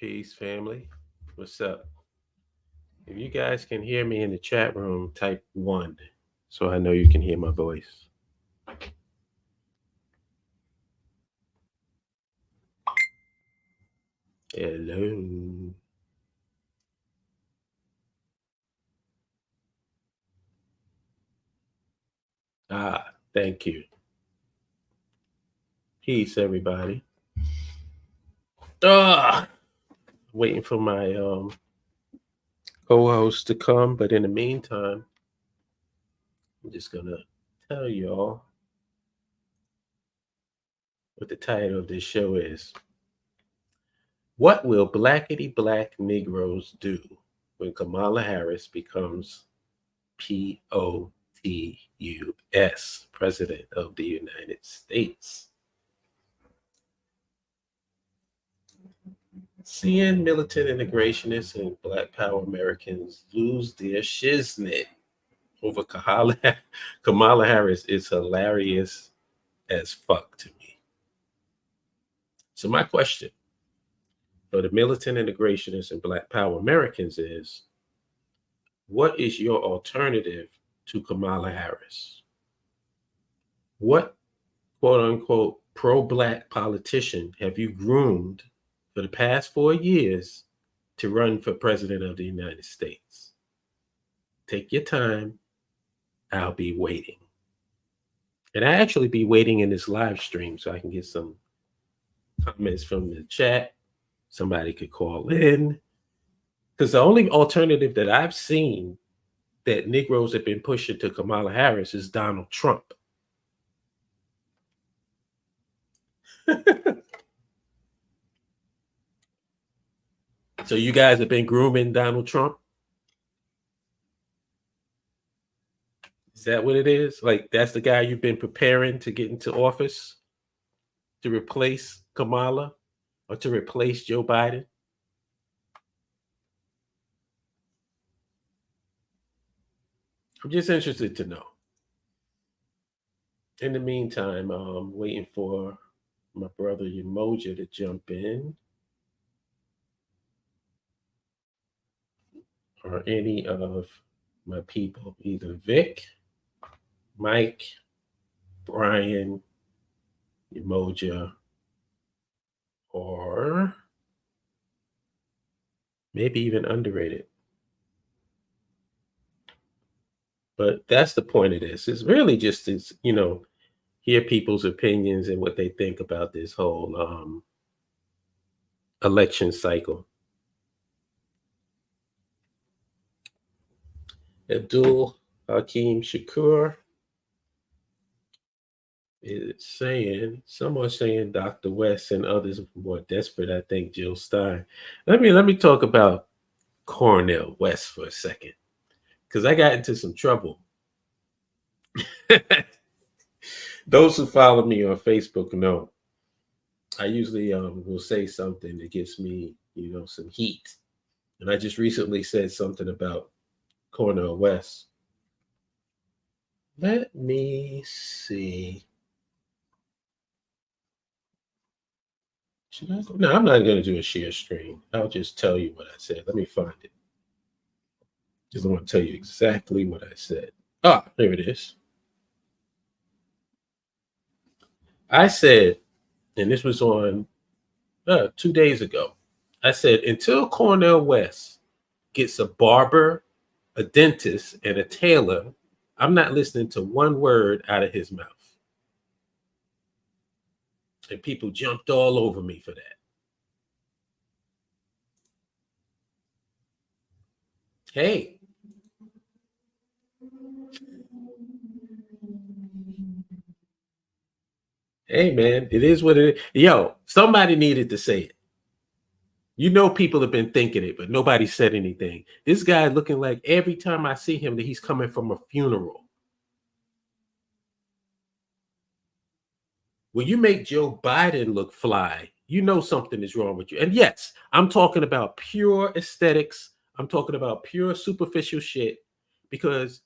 Peace, family. What's up? If you guys can hear me in the chat room, type one so I know you can hear my voice. Hello. Thank you. Peace, everybody. Waiting for my co-host to come, but in the meantime, I'm just gonna tell y'all what the title of this show is. What will Blackity Black Negroes do when Kamala Harris becomes POTUS, President of the United States? Seeing militant integrationists and Black Power Americans lose their shiznit over Kamala Harris is hilarious as fuck to me. So my question for the militant integrationists and Black Power Americans is, what is your alternative to Kamala Harris? What quote unquote pro-Black politician have you groomed for the past 4 years to run for president of the United States? Take your time. I'll be waiting. And I actually be waiting in this live stream so I can get some comments from the chat. Somebody could call in. Because the only alternative that I've seen that Negroes have been pushing to Kamala Harris is Donald Trump. So you guys have been grooming Donald Trump? Is that what it is? Like, that's the guy you've been preparing to get into office to replace Kamala or to replace Joe Biden? I'm just interested to know. In the meantime, I'm waiting for my brother Umoja to jump in, or any of my people, either Vic, Mike, Brian, Umoja, or maybe even underrated. But that's the point of this. It's really just to, hear people's opinions and what they think about this whole election cycle. Abdul Hakim Shakur is saying, some are saying Dr. West and others more desperate, I think Jill Stein. Let me talk about Cornell West for a second, because I got into some trouble. Those who follow me on Facebook know I usually will say something that gives me, some heat. And I just recently said something about Cornell West. Let me see. No, I'm not going to do a share screen. I'll just tell you what I said. Let me find it. Just want to tell you exactly what I said. Here it is. I said, and this was on 2 days ago, I said, until Cornell West gets a barber, a dentist, and a tailor, I'm not listening to one word out of his mouth. And people jumped all over me for that. Hey. Hey, man, it is what it is. Yo, somebody needed to say it. People have been thinking it, but nobody said anything. This guy looking like every time I see him that he's coming from a funeral. When you make Joe Biden look fly, something is wrong with you. And yes, I'm talking about pure aesthetics. I'm talking about pure superficial shit, because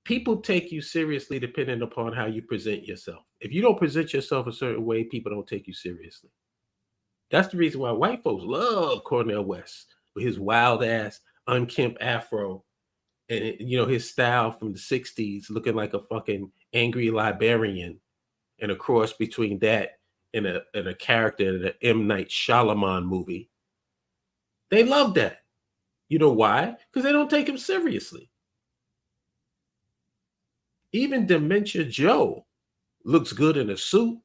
people take you seriously depending upon how you present yourself. If you don't present yourself a certain way, people don't take you seriously. That's the reason why white folks love Cornell West with his wild ass unkempt afro and his style from the 60s looking like a fucking angry librarian, and a cross between that and a character in an M. Night Shyamalan movie. They love that. You know why? Because they don't take him seriously. Even Dementia Joe looks good in a suit.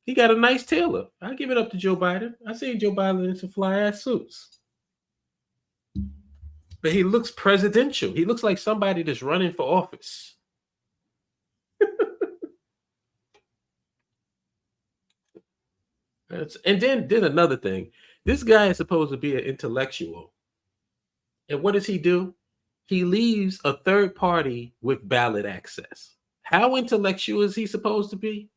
He got a nice tailor. I give it up to Joe Biden. I seen Joe Biden in some fly ass suits. But he looks presidential. He looks like somebody that's running for office. And then another thing. This guy is supposed to be an intellectual. And what does he do? He leaves a third party with ballot access. How intellectual is he supposed to be?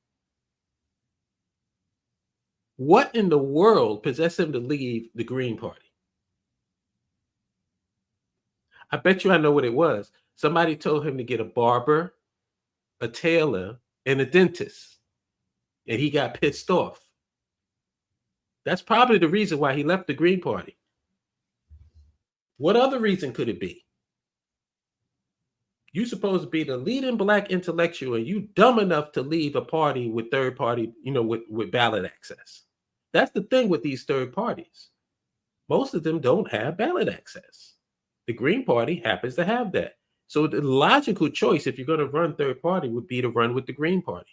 What in the world possessed him to leave the Green Party? I bet you I know what it was. Somebody told him to get a barber, a tailor, and a dentist. And he got pissed off. That's probably the reason why he left the Green Party. What other reason could it be? You supposed to be the leading black intellectual, and you dumb enough to leave a party with third party, with ballot access. That's the thing with these third parties. Most of them don't have ballot access. The Green Party happens to have that. So the logical choice, if you're going to run third party, would be to run with the Green Party.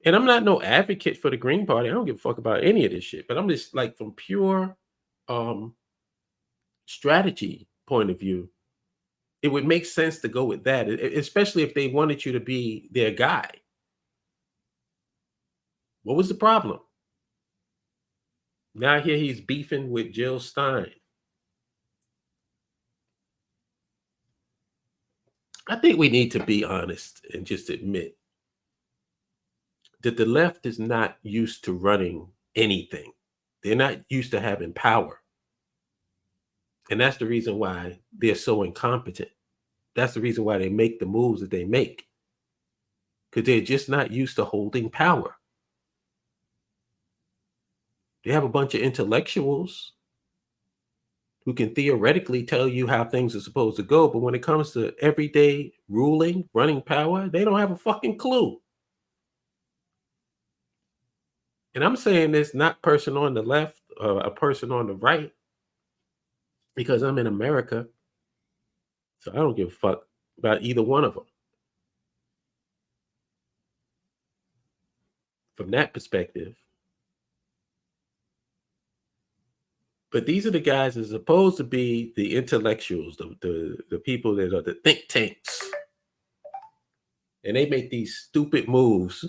And I'm not no advocate for the Green Party. I don't give a fuck about any of this shit. But I'm just like, from pure strategy point of view, it would make sense to go with that, especially if they wanted you to be their guy. What was the problem? Now here he's beefing with Jill Stein. I think we need to be honest and just admit that the left is not used to running anything. They're not used to having power. And that's the reason why they're so incompetent. That's the reason why they make the moves that they make. Because they're just not used to holding power. They have a bunch of intellectuals who can theoretically tell you how things are supposed to go, but when it comes to everyday ruling, running power, they don't have a fucking clue. And I'm saying this not person on the left or a person on the right, because I'm in America, so I don't give a fuck about either one of them. From that perspective. But these are the guys that are supposed to be the intellectuals, the people that are the think tanks. And they make these stupid moves.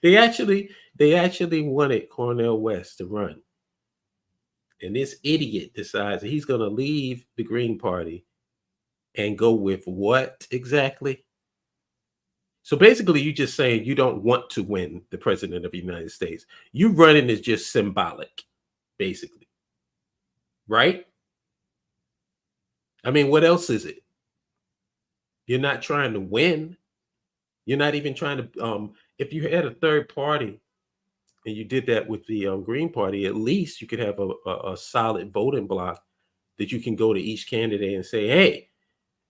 They actually wanted Cornell West to run. And this idiot decides that he's going to leave the Green Party and go with what exactly? So basically, you're just saying you don't want to win the president of the United States. You running is just symbolic, basically. Right? I mean, what else is it? You're not trying to win. You're not even trying to, if you had a third party and you did that with the Green Party, at least you could have a solid voting block that you can go to each candidate and say, hey,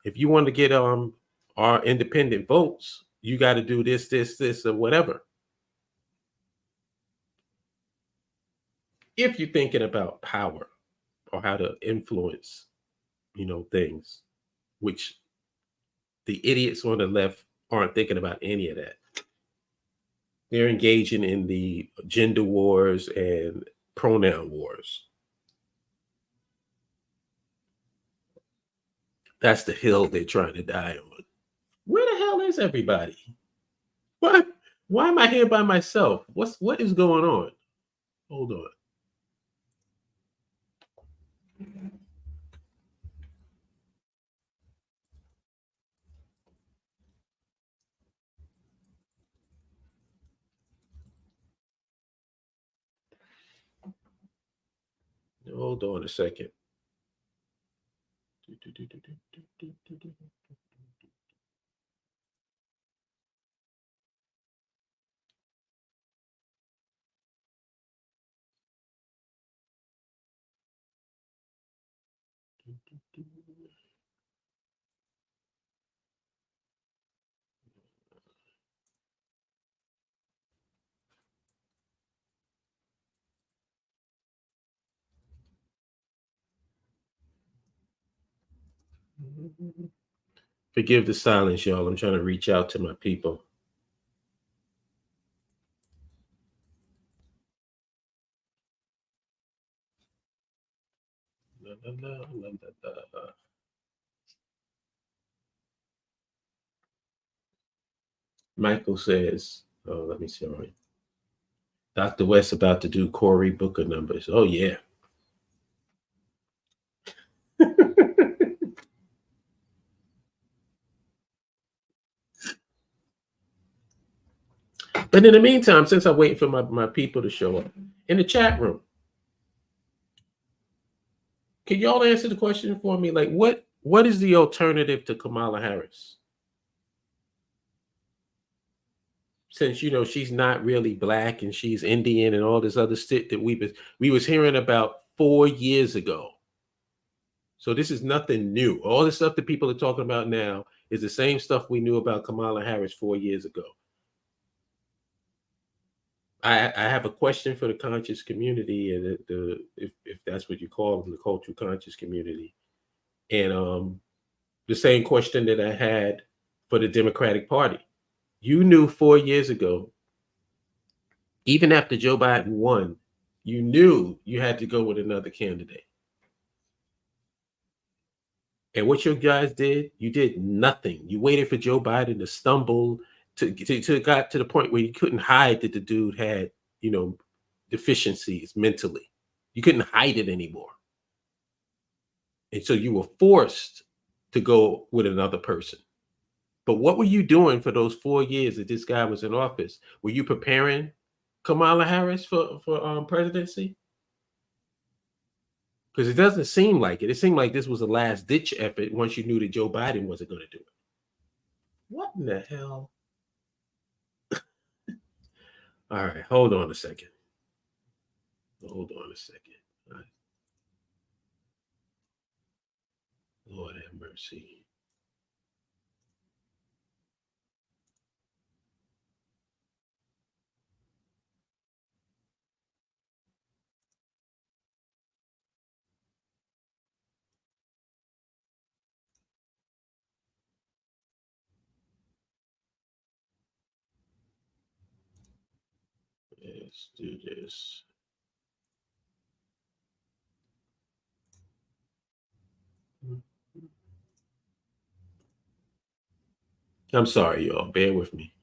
if you want to get our independent votes, you got to do this, or whatever. If you're thinking about power or how to influence, things, which the idiots on the left aren't thinking about any of that. They're engaging in the gender wars and pronoun wars. That's the hill they're trying to die on. Where the hell is everybody? Why am I here by myself? What is going on? Hold on. Hold on a second. Forgive the silence, y'all. I'm trying to reach out to my people. La, la, la, la, la, la. Michael says, oh, let me see. All right. Dr. West about to do Cory Booker numbers. Oh, yeah. But in the meantime, since I'm waiting for my people to show up in the chat room, can y'all answer the question for me? Like, what is the alternative to Kamala Harris? Since she's not really black and she's Indian and all this other shit that we was hearing about 4 years ago. So this is nothing new. All the stuff that people are talking about now is the same stuff we knew about Kamala Harris 4 years ago. I have a question for the conscious community, and if that's what you call them, the cultural conscious community, and the same question that I had for the Democratic Party. You knew 4 years ago, even after Joe Biden won, you knew you had to go with another candidate. And what you guys did, you did nothing. You waited for Joe Biden to stumble to got to the point where you couldn't hide that the dude had, deficiencies mentally. You couldn't hide it anymore. And so you were forced to go with another person. But what were you doing for those 4 years that this guy was in office? Were you preparing Kamala Harris for presidency? Because it doesn't seem like it. It seemed like this was a last ditch effort once you knew that Joe Biden wasn't going to do it. What in the hell? All right, hold on a second. Hold on a second. Right. Lord have mercy. Let's do this. I'm sorry, y'all. Bear with me.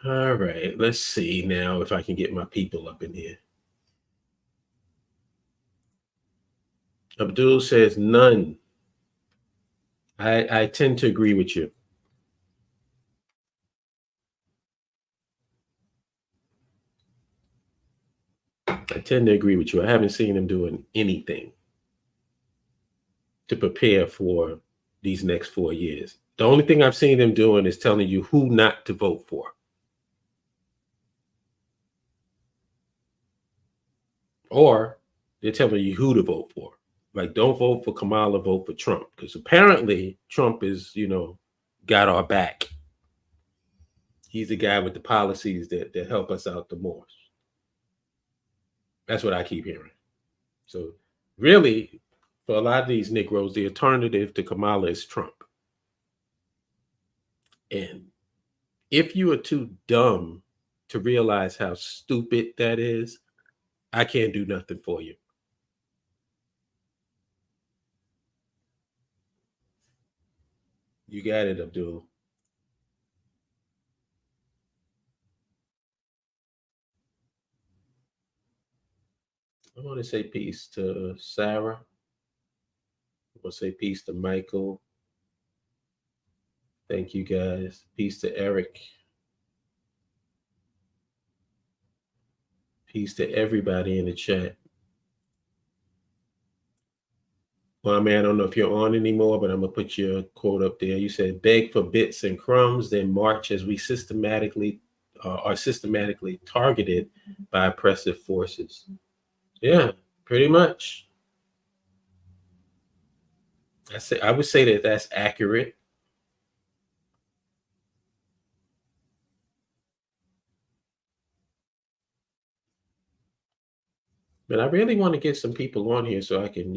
All right, let's see now if I can get my people up in here. Abdul says none. I tend to agree with you. I tend to agree with you. I haven't seen him doing anything to prepare for these next 4 years. The only thing I've seen them doing is telling you who not to vote for. Or they're telling you who to vote for. Like, don't vote for Kamala, vote for Trump. Because apparently Trump is, got our back. He's the guy with the policies that help us out the most. That's what I keep hearing. So really, for a lot of these Negroes, the alternative to Kamala is Trump. And if you are too dumb to realize how stupid that is, I can't do nothing for you. You got it, Abdul. I want to say peace to Sarah. I want to say peace to Michael. Thank you guys. Peace to Eric. Peace to everybody in the chat. Well, man, I don't know if you're on anymore, but I'm gonna put your quote up there. You said, "Beg for bits and crumbs, then march as we systematically are systematically targeted by oppressive forces." Yeah, pretty much. I would say that that's accurate. But I really want to get some people on here so I can,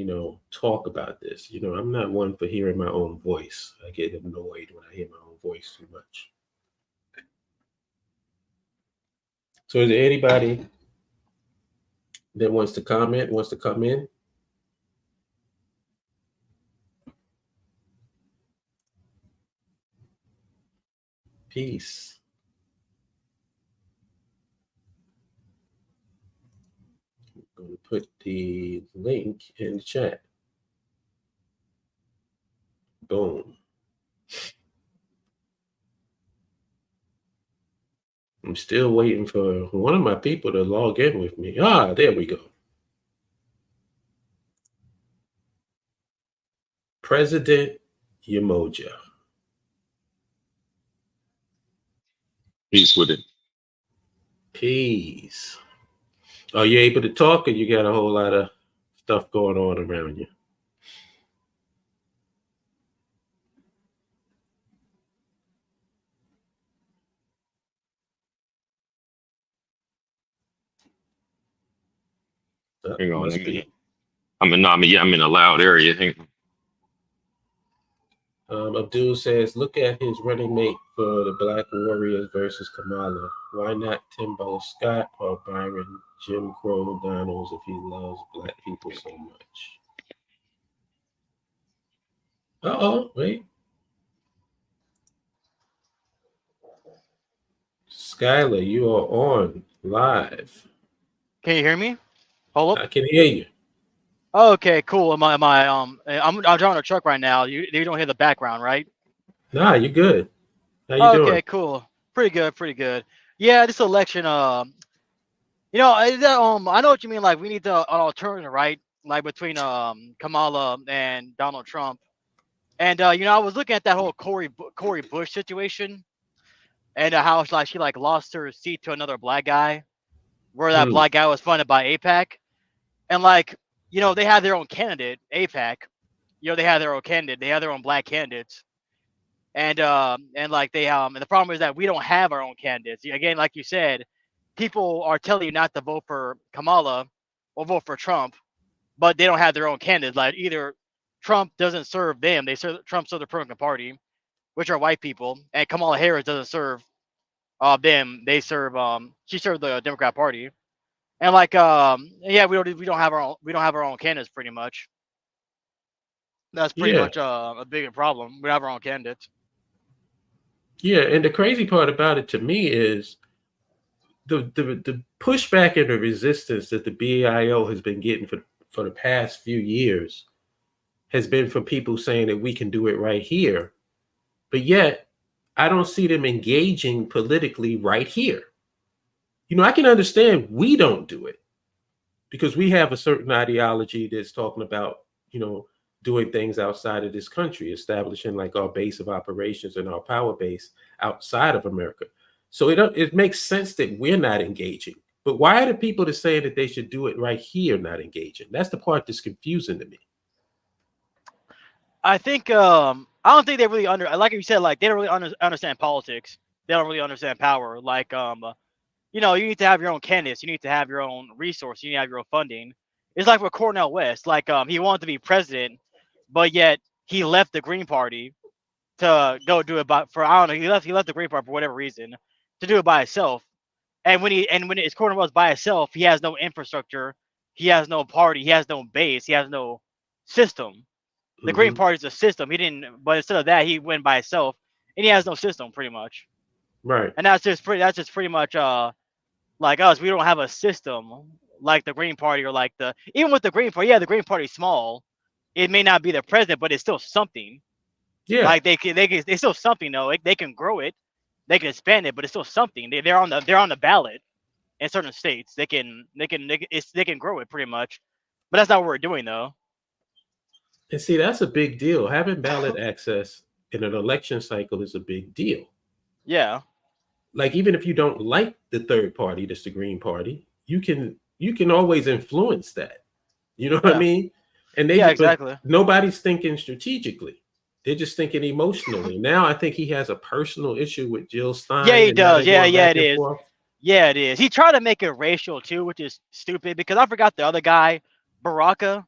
talk about this. I'm not one for hearing my own voice. I get annoyed when I hear my own voice too much. So is there anybody that wants to comment, wants to come in? Peace. I'm going to put the link in the chat. Boom. I'm still waiting for one of my people to log in with me. There we go. President Yamoja. Peace with it. Peace. Are you able to talk, or you got a whole lot of stuff going on around you? Hang on, Must be. I'm in a loud area. Hang on. Abdul says, look at his running mate for the Black Warriors versus Kamala. Why not Timbo Scott or Byron Jim Crow Donalds if he loves Black people so much? Wait. Skylar, you are on live. Can you hear me? Hold up. I can hear you. Okay, cool. I'm driving a truck right now. You don't hear the background, right? Nah, you good. How you Okay, doing? cool. Pretty good, pretty good. Yeah, this election, I know what you mean. Like, we need an alternative, right? Like between Kamala and Donald Trump. And I was looking at that whole Cori Bush situation, and how she lost her seat to another black guy, where that black guy was funded by AIPAC, and they had their own candidate, AIPAC. They have their own candidate. They have their own black candidates, and the problem is that we don't have our own candidates. Again, like you said, people are telling you not to vote for Kamala or vote for Trump, but they don't have their own candidates. Like, either Trump doesn't serve them, Trump serves the Republican Party, which are white people, and Kamala Harris doesn't serve them. She served the Democrat Party, and we don't have our own candidates pretty much. That's pretty Yeah. much a bigger problem. We have our own candidates. Yeah, and the crazy part about it to me is the pushback and the resistance that the BIO has been getting for the past few years has been from people saying that we can do it right here. But yet, I don't see them engaging politically right here. I can understand we don't do it because we have a certain ideology that's talking about, doing things outside of this country, establishing like our base of operations and our power base outside of America. So it makes sense that we're not engaging. But why are the people that say that they should do it right here not engaging? That's the part that's confusing to me. I think I don't think they really like you said, like, they don't really understand politics. They don't really understand power. Like, you need to have your own candidates. You need to have your own resource. You need to have your own funding. It's like with Cornell West. Like, he wanted to be president, but yet he left the Green Party to go do it I don't know. He left the Green Party for whatever reason to do it by himself. And when it's Cornell West by himself, he has no infrastructure. He has no party. He has no base. He has no system. The Green Party is a system. He didn't, but instead of that, he went by himself, and he has no system pretty much. Right. And that's just pretty much like us. We don't have a system like the Green Party, or like even with the Green Party. Yeah, the Green Party's small. It may not be the president, but it's still something. Yeah. Like, it's still something though. They can grow it, they can expand it, but it's still something. They're on the ballot in certain states. They can grow it pretty much, but that's not what we're doing though. And see, that's a big deal. Having ballot access in an election cycle is a big deal. Yeah. Like, even if you don't like the third party, that's the Green Party, you can always influence that. You know what I Yeah. mean? And Yeah, but exactly. nobody's thinking strategically. They're just thinking emotionally. Now I think he has a personal issue with Jill Stein. Yeah, he And now does. they're Yeah, going yeah, back it and is. forth. Yeah, it is. He tried to make it racial too, which is stupid because I forgot the other guy, Baraka.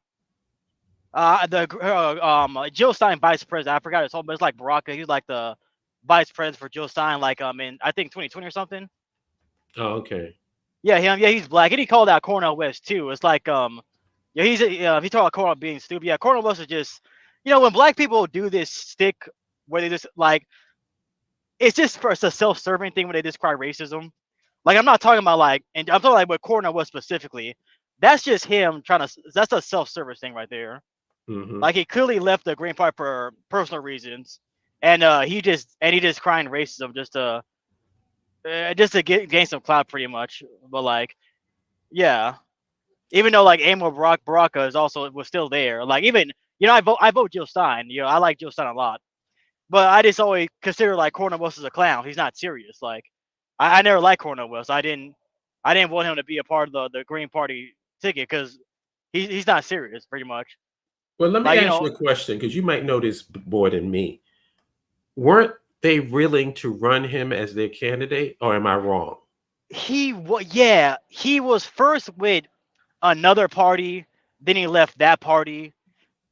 Jill Stein vice president. I forgot his whole, but it's like Baraka. He's like the vice president for Jill Stein, like in I think 2020 or something. Oh, okay. Yeah, him. Yeah, he's black, and he called out Cornell West too. It's like yeah, he talked about Cornell being stupid. Yeah, Cornell West is just, when black people do this stick where they just like, it's just for it's a self-serving thing when they just cry racism. Like, I'm not talking about like, and I'm talking like what Cornell was specifically. That's just him trying to. That's a self-service thing right there. Mm-hmm. Like, he clearly left the Green Party for personal reasons, and he just crying racism just to gain some clout, pretty much. But like, yeah, even though like Amo Baraka was still there. Like, even I vote Jill Stein. I like Jill Stein a lot, but I just always consider like Cornel West as a clown. He's not serious. Like, I never liked Cornel West. I didn't want him to be a part of the Green Party ticket because he's not serious, pretty much. Well, let me Like, ask you a question, because you might know this more than me. Weren't they willing to run him as their candidate, or am I wrong? he was first with another party, then he left that party,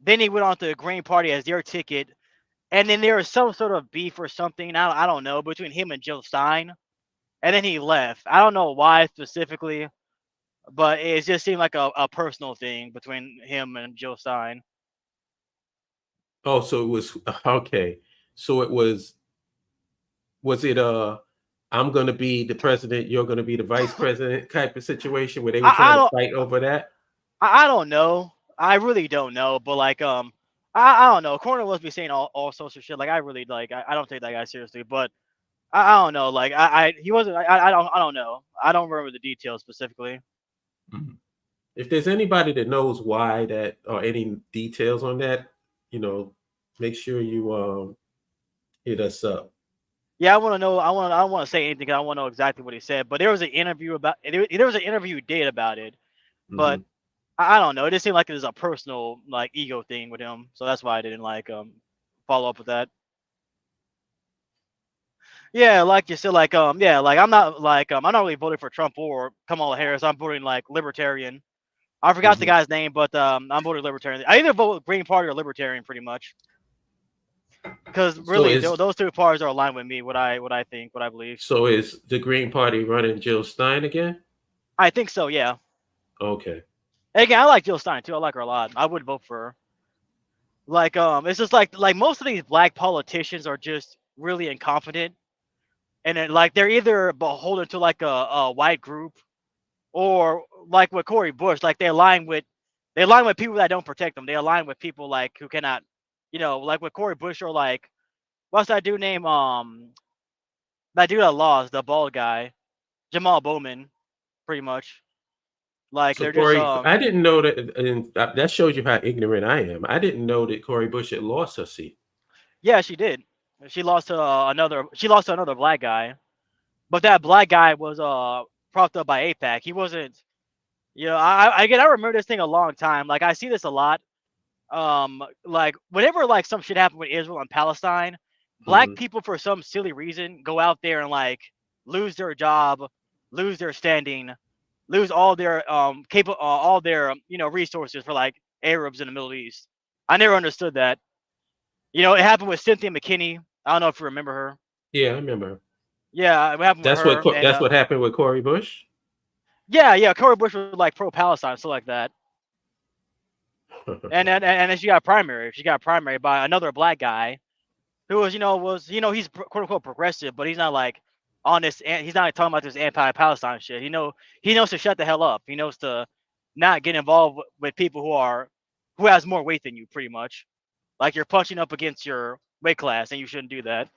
then he went on to the Green Party as their ticket, and then there was some sort of beef or something, I don't know, between him and Jill Stein, and then he left. I don't know why specifically, but it just seemed like a personal thing between him and Jill Stein. Oh, so it was okay. So was it I'm going to be the president, you're going to be the vice president type of situation where they were I trying to don't fight over that? I don't know. I really don't know, but like I don't know. Corner was be saying all sorts of shit. Like, I really like I don't take that guy seriously, but I don't know. Like, he wasn't. I don't know. I don't remember the details specifically. Mhm. If there's anybody that knows why that, or any details on that, make sure you hit us up. Yeah, I want to know. I don't want to say anything 'cause I want to know exactly what he said. But there was an interview there was an interview he did about it. But Mhm. I don't know. It just seemed like it was a personal like ego thing with him. So that's why I didn't like follow up with that. Yeah, like you said, like yeah, like I'm not really voting for Trump or Kamala Harris. I'm voting like libertarian. I forgot the Mhm. guy's name, but I'm voting libertarian. I either vote Green Party or libertarian, pretty much, because So really is those two parties are aligned with me. What I think, what I believe. so is the Green Party running Jill Stein again? I think so. Yeah. Okay. And again, I like Jill Stein too. I like her a lot. I would vote for her. Like it's just like most of these black politicians are just really incompetent, and then like they're either beholden to like a white group, or like with Cory Bush, like they align with people that don't protect them. They align with people like who cannot, like with Cory Bush, or like what's that dude name? That dude that lost, the bald guy, Jamal Bowman, pretty much. Like, So they're just Corey, I didn't know that, and that shows you how ignorant I am. I didn't know that Cory Bush had lost her seat. yeah, she did. She lost to another black guy, but that black guy was propped up by APAC. He wasn't. I remember this thing a long time. Like, I see this a lot. Like, whenever like some shit happened with Israel and Palestine, black Mhm. people for some silly reason go out there and like lose their job, lose their standing, lose all their resources for like Arabs in the Middle East. I never understood that. It happened with Cynthia McKinney. I don't know if you remember her. Yeah, I remember. Yeah, it happened with her. And That's what happened with Cory Bush. yeah, Cory Bush was like pro-Palestine, stuff like that. And then she got primary. She got primary by another black guy who he's quote unquote progressive, but he's not like on this. He's not talking about this anti-Palestine shit. He knows to shut the hell up. He knows to not get involved with people who has more weight than you, pretty much. Like, you're punching up against your weight class, and you shouldn't do that.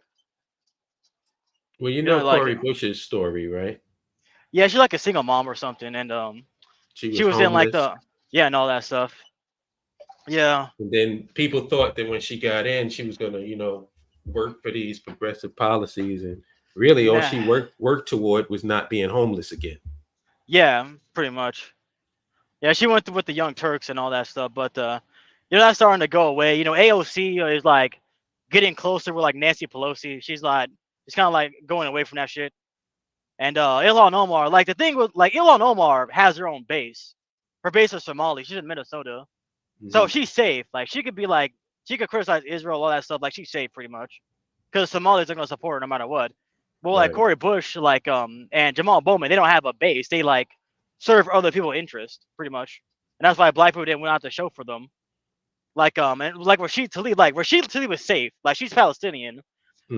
Well, you You know know, like Cory Bush's story, right? yeah, she's like a single mom or something, and She she was was in like homeless. the and all that stuff. Yeah. And then people thought that when she got in, she was gonna, work for these progressive policies, and really all Nah. she worked toward was not being homeless again. Yeah, pretty much. Yeah, she went with the Young Turks and all that stuff, but that's starting to go away. AOC is like getting closer with like Nancy Pelosi. She's like, it's kind of like going away from that shit. And Ilhan Omar, like the thing with like Ilhan Omar has her own base. Her base is Somali. She's in Minnesota, so she's safe. Like she could criticize Israel, all that stuff. Like she's safe pretty much, because Somalis are gonna support her no matter what. But like Right. Corey Bush, and Jamal Bowman, they don't have a base. They like serve other people's interest pretty much, and that's why black people didn't went out to show for them. And like Rashid Tlaib was safe. Like she's Palestinian,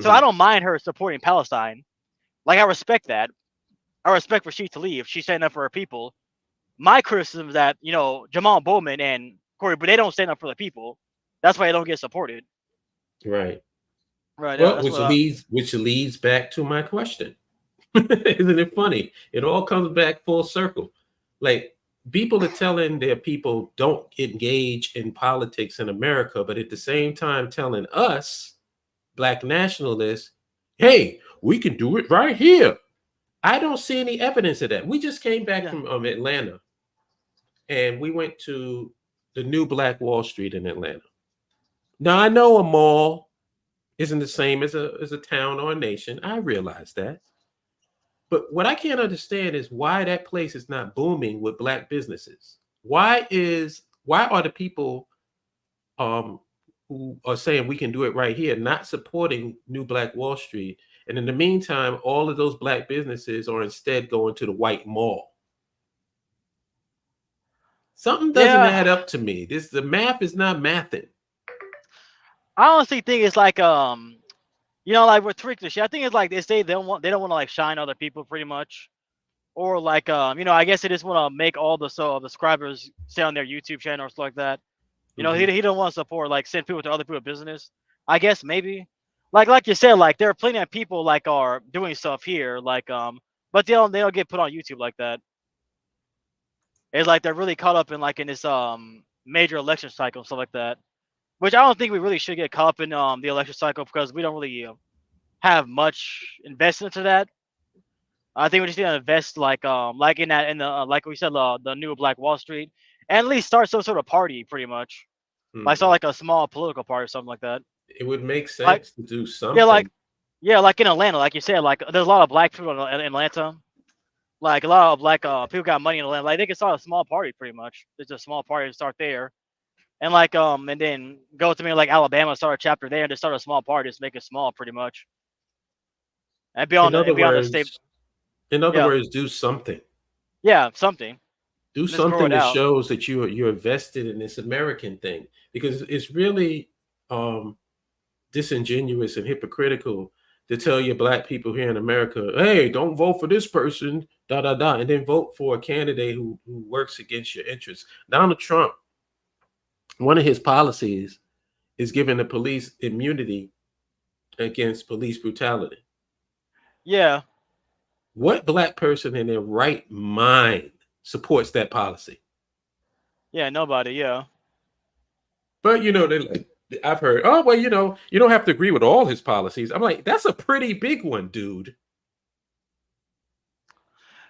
so I don't mind her supporting Palestine. Like I respect that. I respect Rashid Tlaib. She's standing up for her people. My criticism is that Jamal Bowman and Corey, but they don't stand up for the people. That's why they don't get supported. Right. Right. Well, That's which leads back to my question. Isn't it funny? It all comes back full circle. Like people are telling their people don't engage in politics in America, but at the same time telling us, black nationalists, hey, we can do it right here. I don't see any evidence of that. We just came back from Atlanta, and we went to the new Black Wall Street in Atlanta. Now I know a mall isn't the same as a town or a nation. I realize that. But what I can't understand is why that place is not booming with black businesses. Why are the people who are saying we can do it right here not supporting New Black Wall Street? And in the meantime, all of those black businesses are instead going to the white mall. Something doesn't add up to me. The math is not mathing. I honestly think it's like like with Trick the shit. I think it's like they don't want to like shine other people pretty much, or like I guess they just want to make all the subscribers stay on their YouTube channel or stuff like that. He don't want to support like send people to other people's business. I guess maybe like you said, like there are plenty of people like are doing stuff here but they don't get put on YouTube like that. It's like they're really caught up in this major election cycle and stuff like that, which I don't think we really should get caught up in the election cycle because we don't really have much investment into that. I think we just need to invest like in that in the like we said the new Black Wall Street, and at least start some sort of party pretty much. Like start like a small political party or something like that. It would make sense to do something. Like in Atlanta, like you said, like there's a lot of black people in Atlanta. Like a lot of black people got money in Atlanta. Like they can start a small party pretty much. There's a small party to start there. And and then go to like Alabama, start a chapter there, and just start a small party, just make it small, pretty much. And be on the state. In other words, do something. Yeah, something. Do something that shows that you're invested in this American thing, because it's really disingenuous and hypocritical to tell your black people here in America, hey, don't vote for this person, and then vote for a candidate who works against your interests. Donald Trump, one of his policies is giving the police immunity against police brutality. Yeah. What black person in their right mind supports that policy? Yeah, nobody. Yeah. But they're like, I've heard, oh well, you don't have to agree with all his policies. I'm like, that's a pretty big one, dude.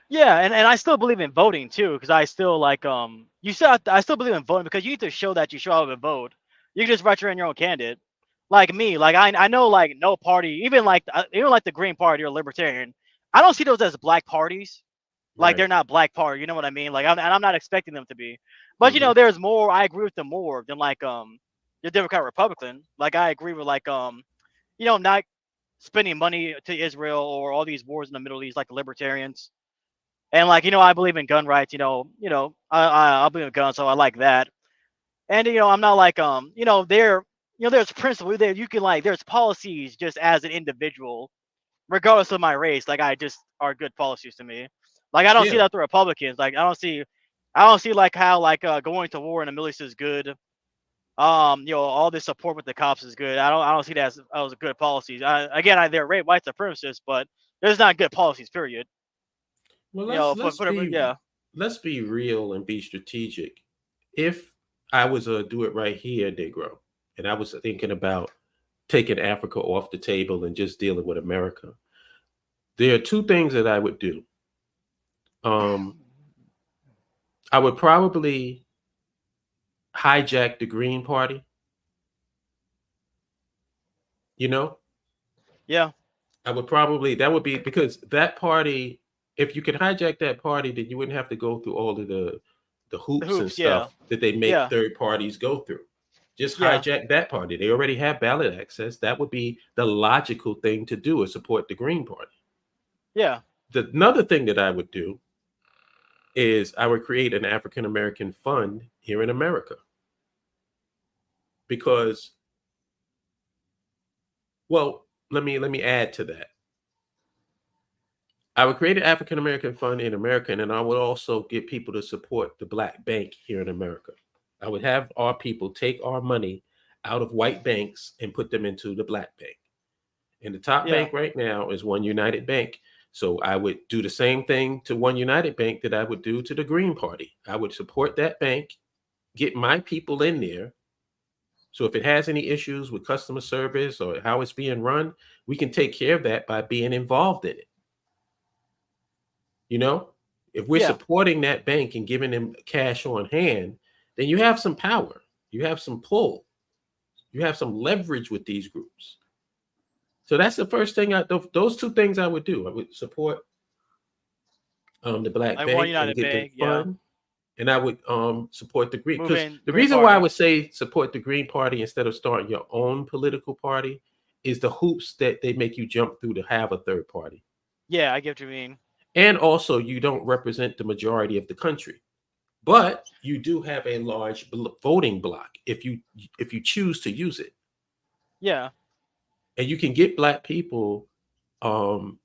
Yeah, and I still believe in voting too, because I still like you said I still believe in voting because you need to show that you show up and vote. You can just write your own candidate. Like me, like I know like no party, even like the Green Party or Libertarian, I don't see those as black parties. Like they're not black party, you know what I mean? Like I'm not expecting them to be. But there's more. I agree with them more than like the Democrat Republican. Like I agree with like not spending money to Israel or all these wars in the Middle East like the libertarians. And like I believe in gun rights. I believe in guns, so I like that. And I'm not like there's principle there. You can like there's policies just as an individual, regardless of my race. Like I just are good policies to me. Like I don't see that the Republicans. Like I don't see like how like going to war in the Middle East is good. All this support with the cops is good. I don't see that as good policies. They're white supremacists, but there's not good policies. Period. Well, let's be real and be strategic. If I was a do it right here Negro, and I was thinking about taking Africa off the table and just dealing with America. There are two things that I would do. Um, I would probably hijack the Green Party. You know, Yeah. I would probably that would be because that party. If you could hijack that party, then you wouldn't have to go through all of the The hoops and hoops. Yeah. stuff that they make Yeah. third parties go through. Just Yeah. hijack that party. They already have ballot access. That would be the logical thing to do is support the Green Party. Yeah. Another thing that I would do is I would create an African American fund here in America because, well, let me add to that. I would create an African American fund in America, and then I would also get people to support the Black Bank here in America. I would have our people take our money out of white banks and put them into the Black Bank. And the top Yeah. bank right now is One United Bank. So I would do the same thing to One United Bank that I would do to the Green Party. I would support that bank, get my people in there. So if it has any issues with customer service or how it's being run, we can take care of that by being involved in it. You know, if we're Yeah. supporting that bank and giving them cash on hand, then you have some power, you have some pull, you have some leverage with these groups. So that's the first thing. Those two things I would do. I would support the Black Like One Bank and United get the Bank. Yeah. fund, and I would support the Green, because Moving the Green reason why I Party. would say support the Green Party instead of starting your own political party is the hoops that they make you jump through to have a third party. Yeah, I get what you mean. And also, you don't represent the majority of the country, but you do have a large voting block if you choose to use it, Yeah. and you can get Black people. Um,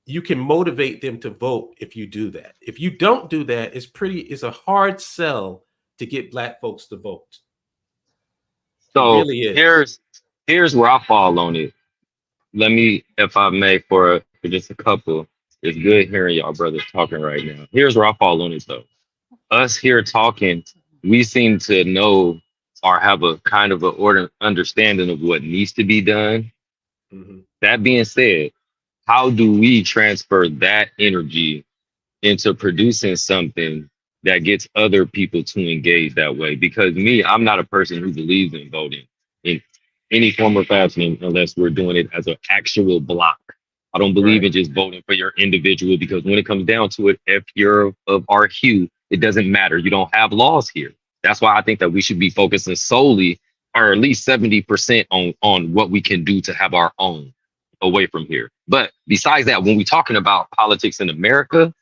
you can motivate them to vote if you do that. If you don't do that, it's a hard sell to get Black folks to vote. It So really is. here's where I fall on it. Let me, if I may, for just a couple. It's good hearing y'all brothers talking right now. Here's where I fall on it though. Us here talking, we seem to know or have a kind of a order understanding of what needs to be done. Mhm. That being said, how do we transfer that energy into producing something that gets other people to engage that way? Because me, I'm not a person who believes in voting in any form or fashion unless we're doing it as an actual block. I don't believe Right. in just voting for your individual, because when it comes down to it, if you're of our hue, it doesn't matter. You don't have laws here. That's why I think that we should be focusing solely, or at least 70% on what we can do to have our own away from here. But besides that, when we're talking about politics in America,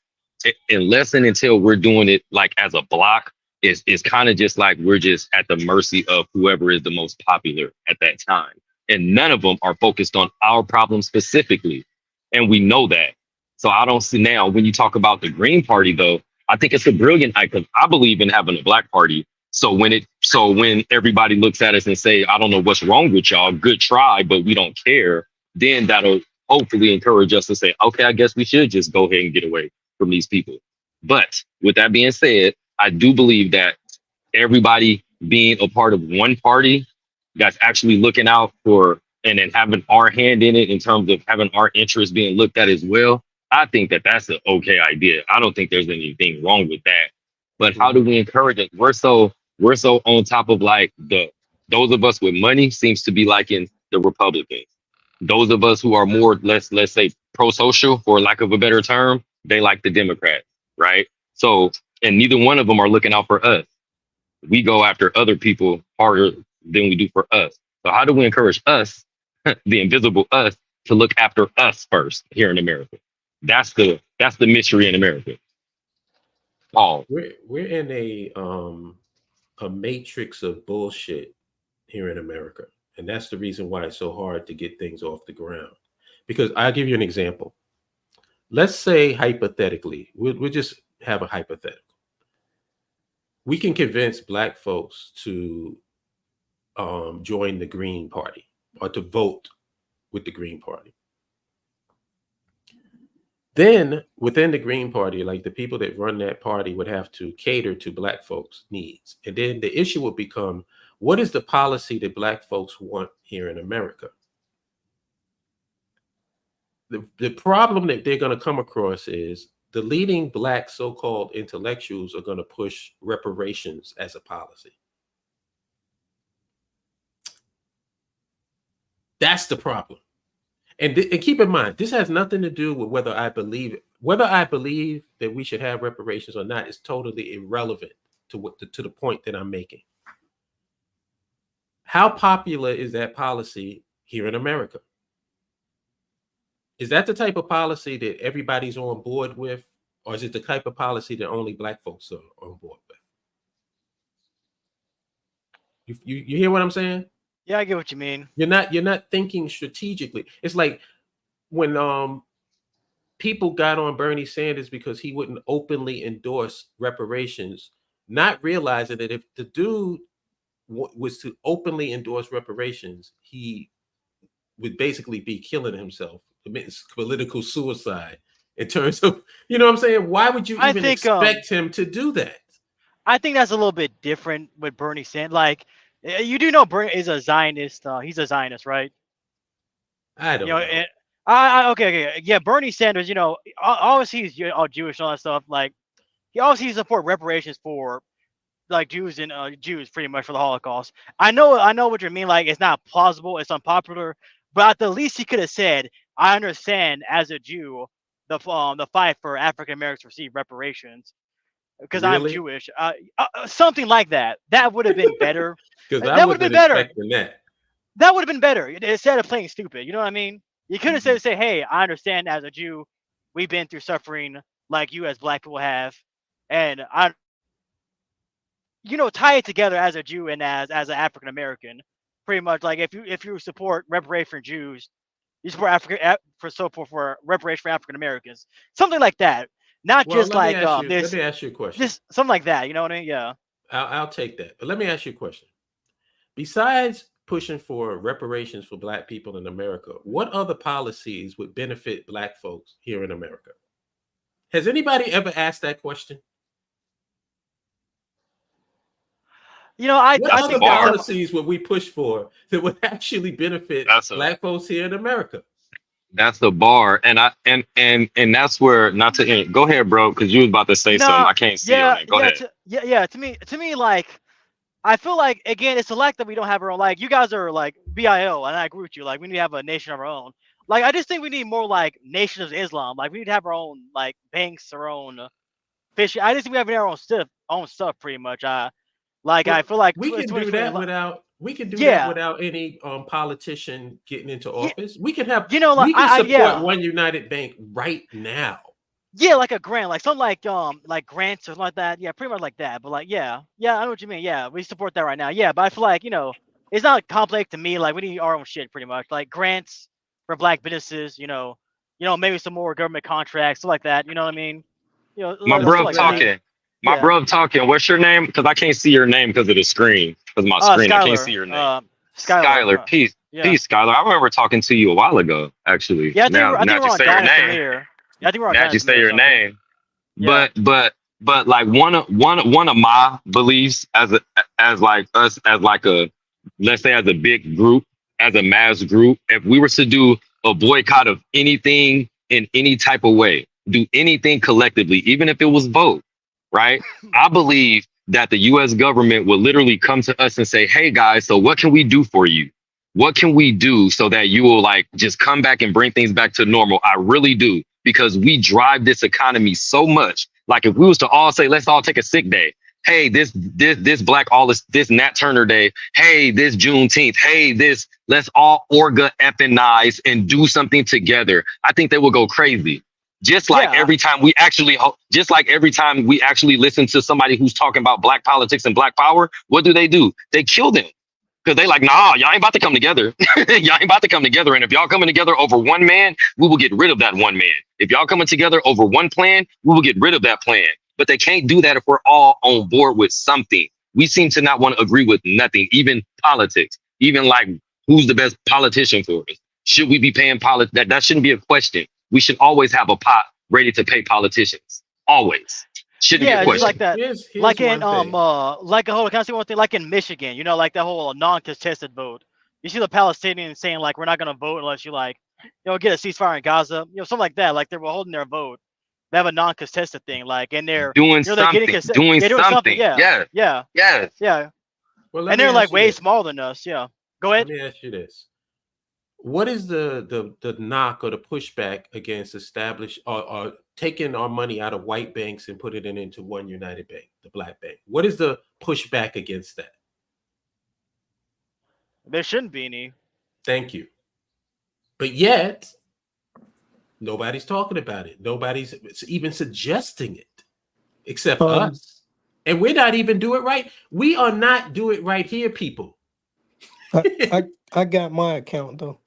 unless and until we're doing it like as a block, it's kind of just like we're just at the mercy of whoever is the most popular at that time. And none of them are focused on our problem specifically. And we know that. So I don't see now when you talk about the Green Party, though, I think it's a brilliant idea, because I believe in having a Black party. So when everybody looks at us and say, I don't know what's wrong with y'all, good try, but we don't care, then that'll hopefully encourage us to say, okay, I guess we should just go ahead and get away from these people. But with that being said, I do believe that everybody being a part of one party that's actually looking out for and then having our hand in it in terms of having our interests being looked at as well, I think that that's an okay idea. I don't think there's anything wrong with that. But how do Mhm. we encourage it? We're so on top of like those of us with money seems to be liking the Republicans. Those of us who are more, let's say, pro-social, for lack of a better term, they like the Democrats, right? So, and neither one of them are looking out for us. We go after other people harder than we do for us. So how do we encourage us, the invisible us, to look after us first here in America? That's the mystery in America. Paul. We're in a matrix of bullshit here in America, and that's the reason why it's so hard to get things off the ground. Because I'll give you an example. Let's say hypothetically, we'll just have a hypothetical. We can convince Black folks to join the Green Party or to vote with the Green Party. Then within the Green Party, like the people that run that party would have to cater to Black folks' needs. And then the issue would become, what is the policy that Black folks want here in America? The problem that they're going to come across is the leading Black so-called intellectuals are going to push reparations as a policy. That's the problem. And keep in mind, this has nothing to do with whether I believe that we should have reparations or not is totally irrelevant to the point that I'm making. How popular is that policy here in America? Is that the type of policy that everybody's on board with, or is it the type of policy that only Black folks are on board with? You hear what I'm saying? Yeah, I get what you mean. You're not thinking strategically. It's like when people got on Bernie Sanders because he wouldn't openly endorse reparations, not realizing that if the dude was to openly endorse reparations, he would basically be killing himself, committing political suicide in terms of, you know what I'm saying? Why would you even expect him to do that? I think that's a little bit different with Bernie Sanders. Like, you do know Bernie is a Zionist. He's a Zionist, right? I don't know. Okay. Yeah, Bernie Sanders, obviously he's all Jewish and all that stuff. Like, he obviously support reparations for like Jews and Jews pretty much for the Holocaust. I know what you mean. Like, it's not plausible, it's unpopular, but at the least he could have said, I understand as a Jew the fight for African Americans to receive reparations because I'm Jewish. Something like that. That would have been better. That would have been better. That would have been better instead of playing stupid. You know what I mean? You could have said, hey, I understand as a Jew, we've been through suffering like you as Black people have, and tie it together as a Jew and as an African American. Pretty much, like if you support reparation for Jews, you support for reparation for African Americans, something like that. Not just like let me ask you a question. Just something like that. You know what I mean? Yeah. I'll take that. But let me ask you a question. Besides pushing for reparations for Black people in America, what other policies would benefit Black folks here in America? Has anybody ever asked that question? I think policies would we push for that would actually benefit Black folks here in America? That's the bar, and that's where not to end. Go ahead, bro, because you was about to say something. I can't see on it. Go ahead. To me, like, I feel like again, it's the lack that we don't have our own. Like, you guys are like BIO, and I agree with you. Like, we need to have a nation of our own. Like, I just think we need more like Nation of Islam. Like, we need to have our own like banks, our own fish. I just think we have our own stuff, pretty much. I feel like we can do that without any politician getting into office. We can have we can support One United Bank right now. Yeah, like a grant, like something like grants or something like that. Yeah, pretty much like that. But like, yeah, I know what you mean. Yeah, we support that right now. Yeah, but I feel like it's not complex to me. Like, we need our own shit, pretty much. Like grants for Black businesses. Maybe some more government contracts, stuff like that. You know what I mean? My bro talking. My bro talking. What's your name? Because I can't see your name because of the screen. Because my screen, I can't see your name. Skylar, peace, Skylar. I remember talking to you a while ago, actually. Yeah, now you say your name. I think we're on now you say your name. Yeah. But like one of my beliefs as a let's say as a big group, as a mass group, if we were to do a boycott of anything in any type of way, do anything collectively, even if it was vote. Right? I believe that the US government will literally come to us and say, hey guys, so what can we do for you? What can we do so that you will like just come back and bring things back to normal? I really do, because we drive this economy so much. Like, if we was to all say, let's all take a sick day. Hey, this Black this Nat Turner Day. Hey, this Juneteenth. Hey, let's all orga-ethinize and do something together. I think they will go crazy. Just like every time we actually listen to somebody who's talking about Black politics and Black power, what do? They kill them, because they like, nah, y'all ain't about to come together. Y'all ain't about to come together. And if y'all coming together over one man, we will get rid of that one man. If y'all coming together over one plan, we will get rid of that plan. But they can't do that if we're all on board with something. We seem to not want to agree with nothing, even politics, even like who's the best politician for us. Should we be paying that shouldn't be a question. We should always have a pot ready to pay politicians. Always. Shouldn't be a Yeah, it's just Here's like question. that. here's Like in one thing. like a hold on, can I say one thing? Like in Michigan, you know, like that whole non-contested vote. You see the Palestinians saying like we're not gonna vote unless you like, get a ceasefire in Gaza, something like that. Like they're holding their vote. They have a non-contested thing, like, and Doing they're getting something. consent. Doing They're doing something. something. Yeah, Yeah. yeah, Yes. yeah. Well, let And me they're like ask you way this. smaller than us. Yeah. Go Let ahead. me ask you this. What is the knock or the pushback against establish or taking our money out of white banks and put it into one united bank, the black bank? What is the pushback against that? There shouldn't be any. Thank you. But yet, nobody's talking about it. Nobody's even suggesting it except Um, us. And we're not even doing it right. We are not doing it right here, people. I, I I got my account though.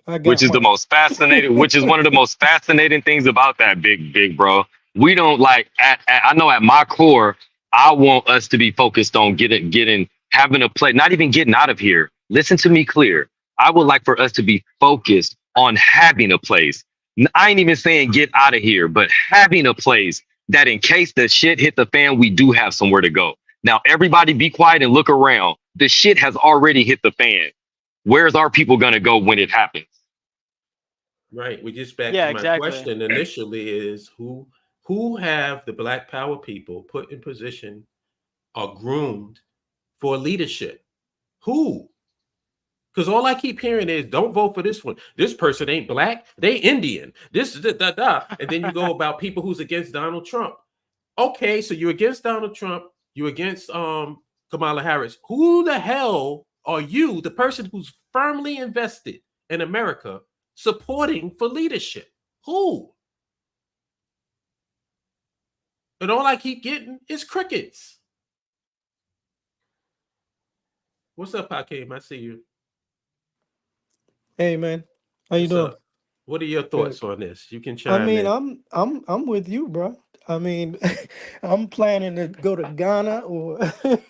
I Which got is the mine. most fascinating, which is one of the most fascinating things about that big bro. We don't like I know at my core, I want us to be focused on getting having a play, not even getting out of here. Listen to me clear. I would like for us to be focused on having a place. I ain't even saying get out of here, but having a place that in case the shit hit the fan, we do have somewhere to go. Now everybody be quiet and look around. The shit has already hit the fan. Where's our people gonna go when it happens? Right. We just back to Yeah, my exactly. question initially is who have the black power people put in position or groomed for leadership? Who? Because all I keep hearing is don't vote for this one. This person ain't black, they Indian. This da da da. And then you go about people who's against Donald Trump. Okay, so you're against Donald Trump, you're against Kamala Harris. Who the hell are you, the person who's firmly invested in America, supporting for leadership? Who? And all I keep getting is crickets. What's up, Hakeem? I see you. Hey man, how you What's doing? up? What are your Good. thoughts on this? You can I chime mean, in. I'm with you, bro. I mean, I'm planning to go to Ghana or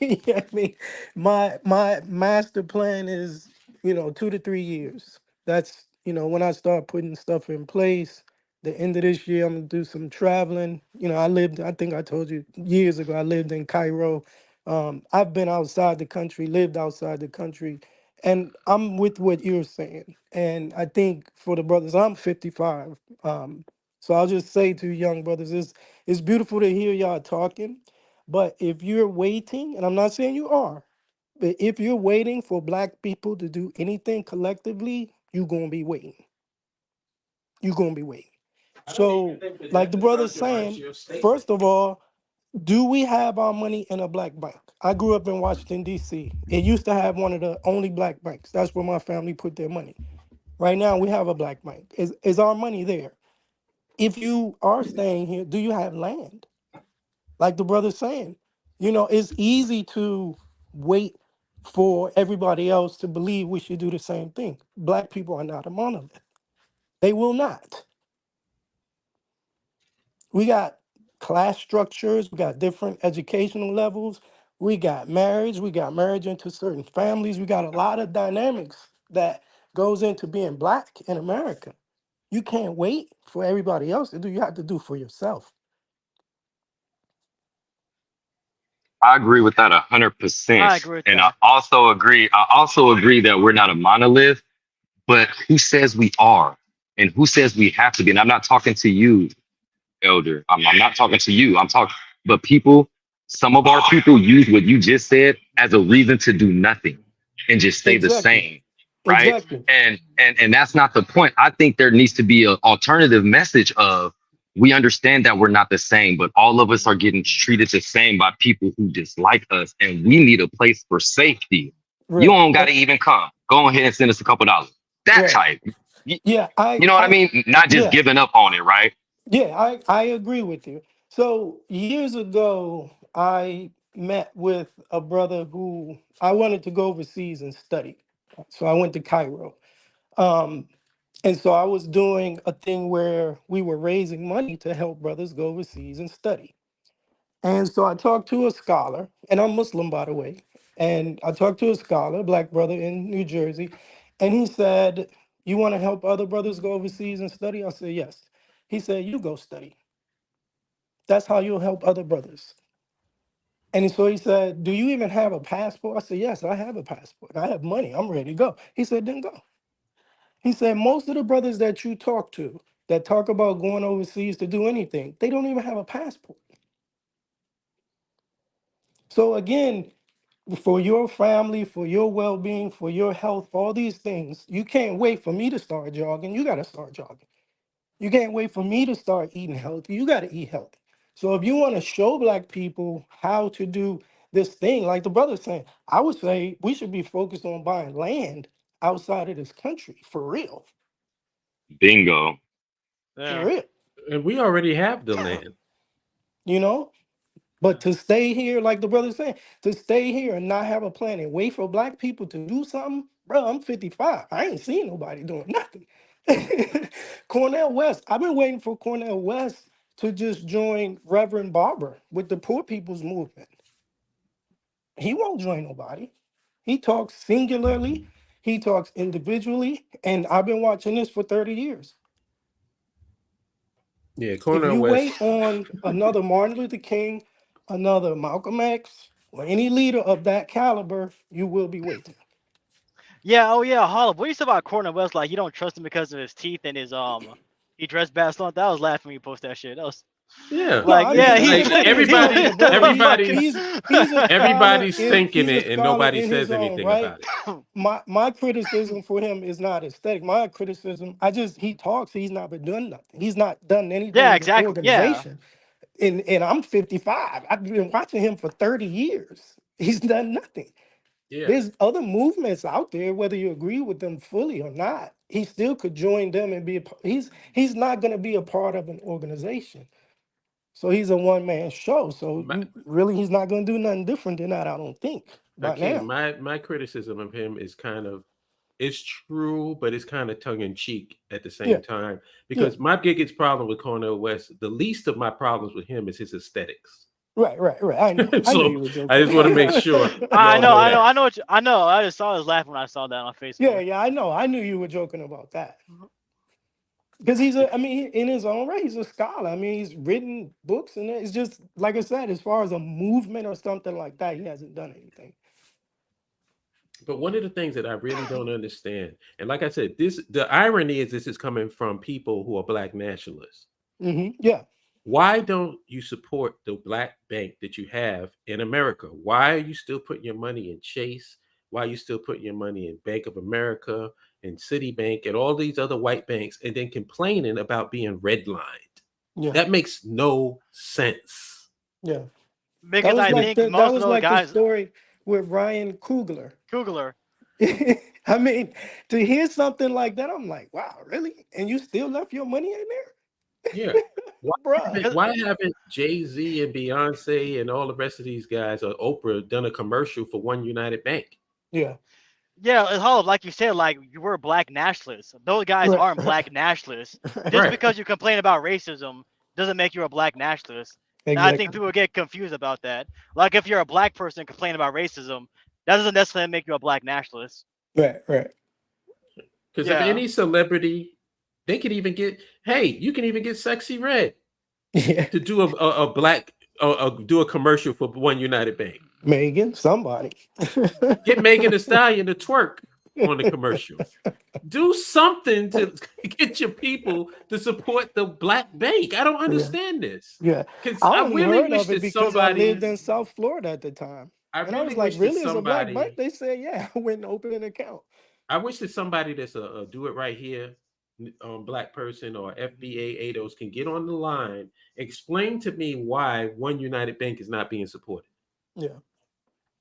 yeah, I mean, my master plan is, 2 to 3 years. That's, when I start putting stuff in place. The end of this year, I'm gonna do some traveling. I think I told you years ago, I lived in Cairo. I've been outside the country, lived outside the country, and I'm with what you're saying. And I think for the brothers, I'm 55. So I'll just say to young brothers, it's beautiful to hear y'all talking, but if you're waiting, and I'm not saying you are, but if you're waiting for black people to do anything collectively, you're gonna be waiting. You're gonna be waiting. I don't even So, think that like that's the a brother's saying, controversial statement. first of all, do we have our money in a black bank? I grew up in Washington, D.C. It used to have one of the only black banks. That's where my family put their money. Right now, we have a black bank. Is our money there? If you are staying here, do you have land? Like the brother's saying, it's easy to wait for everybody else to believe we should do the same thing. Black people are not a monolith. They will not. We got class structures, we got different educational levels, we got marriage into certain families, we got a lot of dynamics that goes into being black in America. You can't wait for everybody else to do. You have to do for yourself. I agree with that I 100%. agree with And that. I also agree that we're not a monolith, but who says we are? And who says we have to be? And I'm not talking to you, elder. I'm not talking to you. I'm talking, but people, some of our people use what you just said as a reason to do nothing and just stay the Exactly. same, right? Exactly. And that's not the point. I think there needs to be an alternative message of we understand that we're not the same, but all of us are getting treated the same by people who dislike us, and we need a place for safety. You Right. don't got to even come. Go ahead and send us a couple dollars. That Right. type. You, Yeah, you know what I mean? Not just yeah, giving up on it, right? I agree with you. So years ago, I met with a brother who I wanted to go overseas and study. So I went to Cairo. Um, and so I was doing a thing where we were raising money to help brothers go overseas and study. And so I talked to a scholar, and I'm Muslim, by the way. And I talked to a scholar, a black brother in New Jersey, and he said, "You want to help other brothers go overseas and study?" I said, "Yes." He said, "You go study." That's how you'll help other brothers. And so he said, "Do you even have a passport?" I said, "Yes, I have a passport. I have money. I'm ready to go." He said, "Then go." He said, "Most of the brothers that you talk to that talk about going overseas to do anything, they don't even have a passport." So again, for your family, for your well-being, for your health, all these things, you can't wait for me to start jogging. You got to start jogging. You can't wait for me to start eating healthy. You got to eat healthy. So if you want to show black people how to do this thing, like the brother's saying, I would say we should be focused on buying land outside of this country for real. Bingo. For Yeah. real. And we already have the land. You know? But to stay here, like the brother's saying, to stay here and not have a plan and wait for black people to do something, bro, I'm 55. I ain't seen nobody doing nothing. Cornell West, I've been waiting for Cornell West to just join Reverend Barber with the poor people's movement. He won't join nobody. He talks singularly, he talks individually, and I've been watching this for 30 years. Yeah, If Cornel you West. wait on another Martin Luther King, another Malcolm X, or any leader of that caliber, you will be waiting. Yeah. Oh yeah. Holland. What do you say about Cornell West? Like you don't trust him because of his teeth and his he dressed bad stuff. That was laughing when you post that shit. That was Yeah, No, like I yeah. mean he's He a like good he was everybody, individual, brother. everybody's He's a scholar everybody's in thinking he's a it, and scholar nobody in his says own anything right. about it. My criticism for him is not aesthetic. My criticism, he talks, he's not been doing nothing. He's not done anything yeah. as an Exactly. Yeah. organization. And I'm 55. I've been watching him for 30 years. He's done nothing. Yeah, There's other movements out there, whether you agree with them fully or not. He still could join them and be he's not going to be a part of an organization. So he's a one-man show. So my, you really he's not going to do nothing different than that, I don't think, by King, now. my criticism of him is kind of it's true, but it's kind of tongue in cheek at the Yeah, same time yeah. because my biggest problem with Cornel West, the least of my problems with him is his aesthetics. Right. I know. I knew So you were I joking. just want to make sure I y'all know. know I know. that. I know. What I know. I just saw his laugh when I saw that on Facebook. Yeah, I know. I knew you were joking about that. Because he's a, I mean, in his own right, he's a scholar. I mean, he's written books, and it's just like I said, as far as a movement or something like that, he hasn't done anything. But one of the things that I really don't understand, and like I said, the irony is this is coming from people who are black nationalists. Yeah, Why don't you support the black bank that you have in America? Why are you still putting your money in Chase? Why are you still putting your money in Bank of America and Citibank and all these other white banks and then complaining about being redlined? yeah, That makes no sense. yeah. Because I think That most of was those like the guys, story with Ryan Coogler. Kugler. I mean, to hear something like that, I'm like, wow, really? And you still left your money in Yeah. Why there, bruh? Cause, why haven't Jay-Z and Beyonce and all the rest of these guys or Oprah done a commercial for One United Bank? Yeah, yeah, it's Hollow, like you said, like you were a black nationalist. Those guys right, aren't black nationalists. Just Right. because you complain about racism doesn't make you a black nationalist. And I think exactly. people get confused about that. Like if you're a black person complaining about racism, that doesn't necessarily make you a black nationalist. Right. Because if Yeah. any celebrity, they could even get, hey, you can even get Sexy Red Yeah, to do a black, do a commercial for One United Bank. Megan, somebody. Get Megan Thee Stallion to twerk on the commercial. Do something to get your people to support the black bank. I don't Yeah, understand this. yeah. Because I I only really heard wish of it that because I lived somebody, in South Florida at the time. I And I really was like, wish that really? It's a black bank? somebody, They said, yeah. I went and opened an account. I wish that somebody that's a do it right here black person or FBA ADOS can get on the line, explain to me why One United Bank is not being supported. Yeah,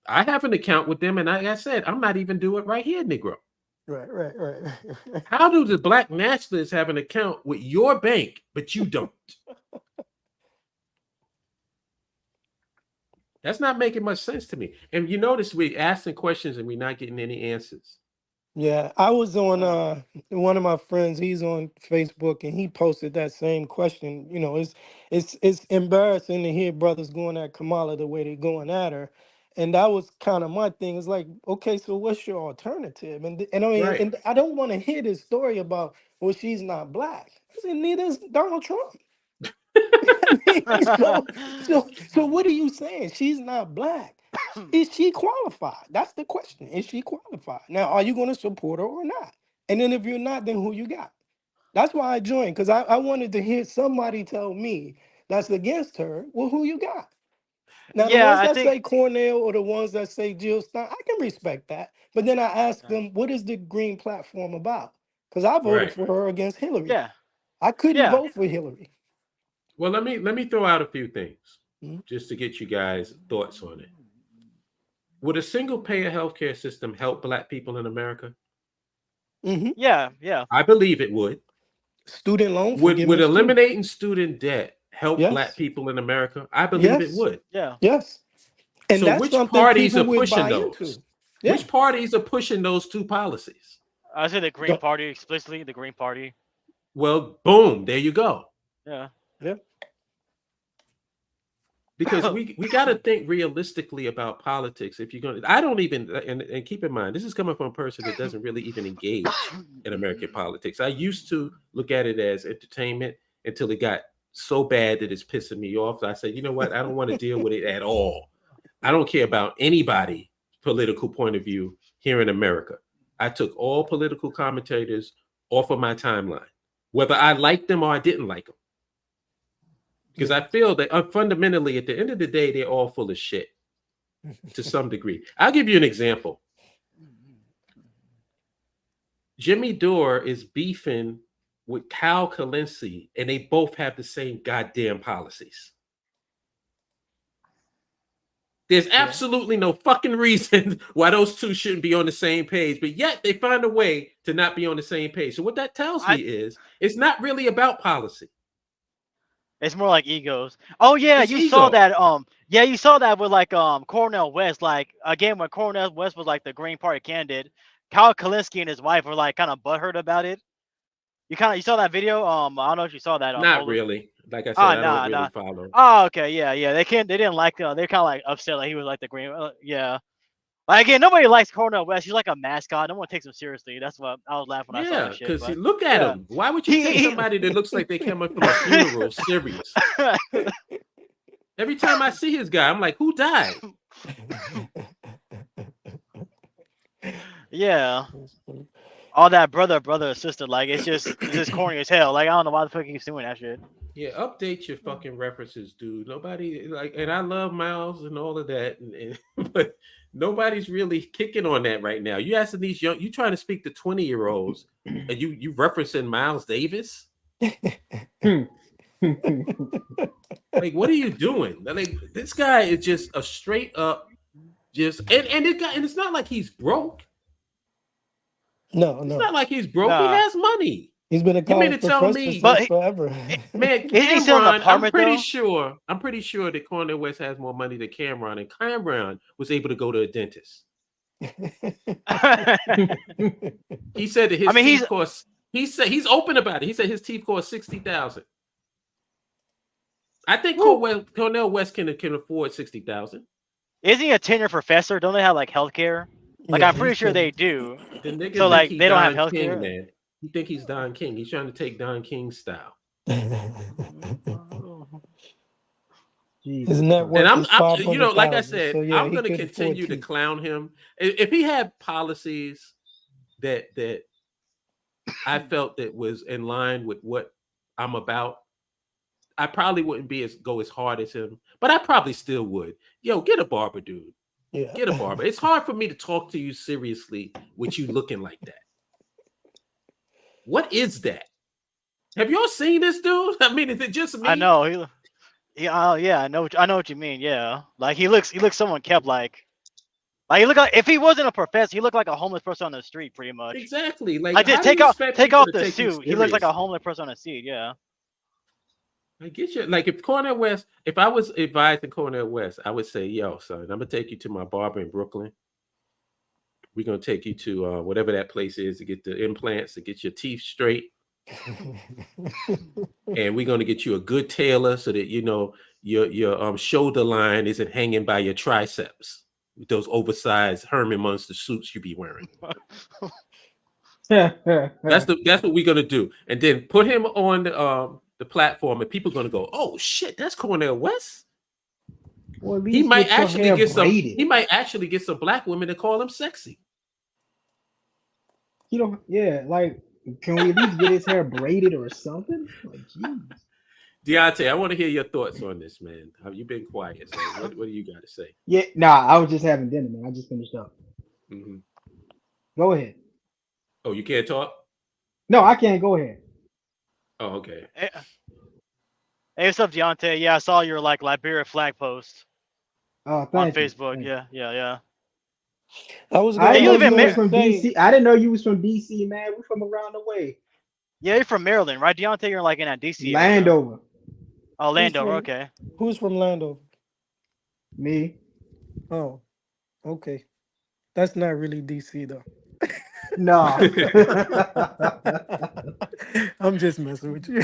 I have an account with them, and like I said, I'm not even do it right here, Negro. right. How do the black nationalists have an account with your bank, but you don't? That's not making much sense to me. And you notice we asking questions and we're not getting any answers. Yeah, I was on Uh, one of my friends, he's on Facebook and he posted that same question. You know, it's embarrassing to hear brothers going at Kamala the way they're going at her. And that was kind of my thing. It's like, okay, so what's your alternative? And I mean, Right. and I don't want to hear this story about, well, she's not black. I said, neither is Donald Trump. I mean, so what are you saying? She's not black. Is she qualified? That's the question. Is she qualified? Now, are you going to support her or not? And then if you're not, then who you got? That's why I joined, because I wanted to hear somebody tell me that's against her. Well, who you got? Now, the Yeah, ones I that think. say Cornell or the ones that say Jill Stein, I can respect that. But then I ask them, what is the Green platform about? Because I voted Right. for her against Hillary. Yeah, I couldn't yeah. vote for Hillary. Well, let me throw out a few things Mhm. just to get you guys' thoughts on it. Would a single payer healthcare system help Black people in America? Yeah, yeah. I believe it would. Student loan Would forgiveness too. eliminating student debt help Black Yes, people in America? I believe it yes, would. Yeah. yes. And So that's which something parties people are would pushing buy those? into. Yeah. Which parties are pushing those two policies? I say the Green The- Party explicitly. The Green Party. Well, boom, there you go. Yeah. yeah. Because we got to think realistically about politics. If you're going to, I don't even, and keep in mind, this is coming from a person that doesn't really even engage in American politics. I used to look at it as entertainment until it got so bad that it's pissing me off. So I said, you know what? I don't want to deal with it at all. I don't care about anybody's political point of view here in America. I took all political commentators off of my timeline, whether I liked them or I didn't like them. Because I feel that fundamentally, at the end of the day, they're all full of shit to some degree. I'll give you an example. Jimmy Dore is beefing with Kyle Kalinske, and they both have the same goddamn policies. There's absolutely no fucking reason why those two shouldn't be on the same page, but yet they find a way to not be on the same page. So what that tells me is it's not really about policy. It's more like egos. Oh yeah, It's you saw ego. that. Yeah, you saw that with like Cornell West. Like again, when Cornell West was like the Green Party candidate, Kyle Kalinske and his wife were like kind of butthurt about it. You saw that video. I don't know if you saw that. Not Polar. really. Like I said, I don't Nah, really nah. follow. Oh, okay, yeah. They didn't like. They're kind of like upset. Like he was like the Green. Yeah. Like again, nobody likes Cornell West. He's like a mascot. No one takes him seriously. That's what I was laughing when I saw Yeah, that shit. because But look at yeah. him. Why would you take somebody that looks like they came up from a funeral serious? Every time I see his guy, I'm like, who died? Yeah. All that brother, sister, like it's just corny as hell. Like I don't know why the fuck he keeps doing that shit. Yeah, update your fucking references, dude. Nobody like, and I love Miles and all of that, but nobody's really kicking on that right now. You asking these young, you trying to speak to 20-year-olds, and you referencing Miles Davis? Like, what are you doing? Like, this guy is just a straight up, just and it's not like he's broke. No. It's not like he's broke. Nah. He has money. He's been a You mean college to tell professor me- since forever. Man, Isn't he still in the Cameron, apartment, I'm pretty sure that Cornell West has more money than Cameron, and Cameron was able to go to a dentist. He said that his I mean, teeth cost. He said he's open about it. He said his teeth cost $60,000. I think Cornell West can afford $60,000. Isn't he a tenured professor? Don't they have like healthcare? Like Yeah, I'm pretty he's sure they kidding. do. The nigga So, like, think he they don't have Don King, healthcare? man. You think he's Don King? He's trying to take Don King's style. His net worth And is I'm 500,000. like I said, so yeah, I'm he going to couldn't afford continue to teeth. clown him. If he had policies that I felt that was in line with what I'm about, I probably wouldn't go as hard as him, but I probably still would. Yo, get a barber, dude. Yeah. Get a barber. It's hard for me to talk to you seriously with you looking like that. What is that? Have y'all seen this dude? I mean, is it just me? I know. Yeah, I know what you mean. Yeah, like he looks someone kept like he look like if he wasn't a professor, he looked like a homeless person on the street, pretty much. Exactly. Like, I did how do take you off expect people off to the take you suit. He looks like a seriously? homeless person on a seat. Yeah. I get you. Like, if Cornell West, if I was advising Cornell West, I would say, yo, son, I'm gonna take you to my barber in Brooklyn. We're gonna take you to whatever that place is to get the implants, to get your teeth straight. And we're gonna get you a good tailor so that your shoulder line isn't hanging by your triceps with those oversized Herman Munster suits you be wearing. That's what we're gonna do, and then put him on the the platform, and people are going to go, "Oh shit, that's Cornell West." Or at He least might get your actually hair get some. braided. He might actually get some black women to call him sexy. You know, yeah, like, can we at least get his hair braided or something? Like, jeez. Deontay, I want to hear your thoughts on this, man. Have you been quiet? So what do you got to say? Yeah, nah, I was just having dinner, man. I just finished up. Mm-hmm. Go ahead. Oh, you can't talk? No, I can't. Go ahead. Oh, okay. Hey, what's up, Deontay? Yeah, I saw your like Liberia flag post Oh, on thank you. Facebook. Thank you. Yeah. I was I gonna, Hey, didn't you I know live was you in was gonna Mar- from say, DC. I didn't know you was from DC, man. We from around the way. Yeah, you're from Maryland, right, Deontay? You're like in that DC area. Landover. Oh, who's Landover. from Okay. who's from Landover? Me. Oh, okay. That's not really DC though. Nah. I'm just messing with you.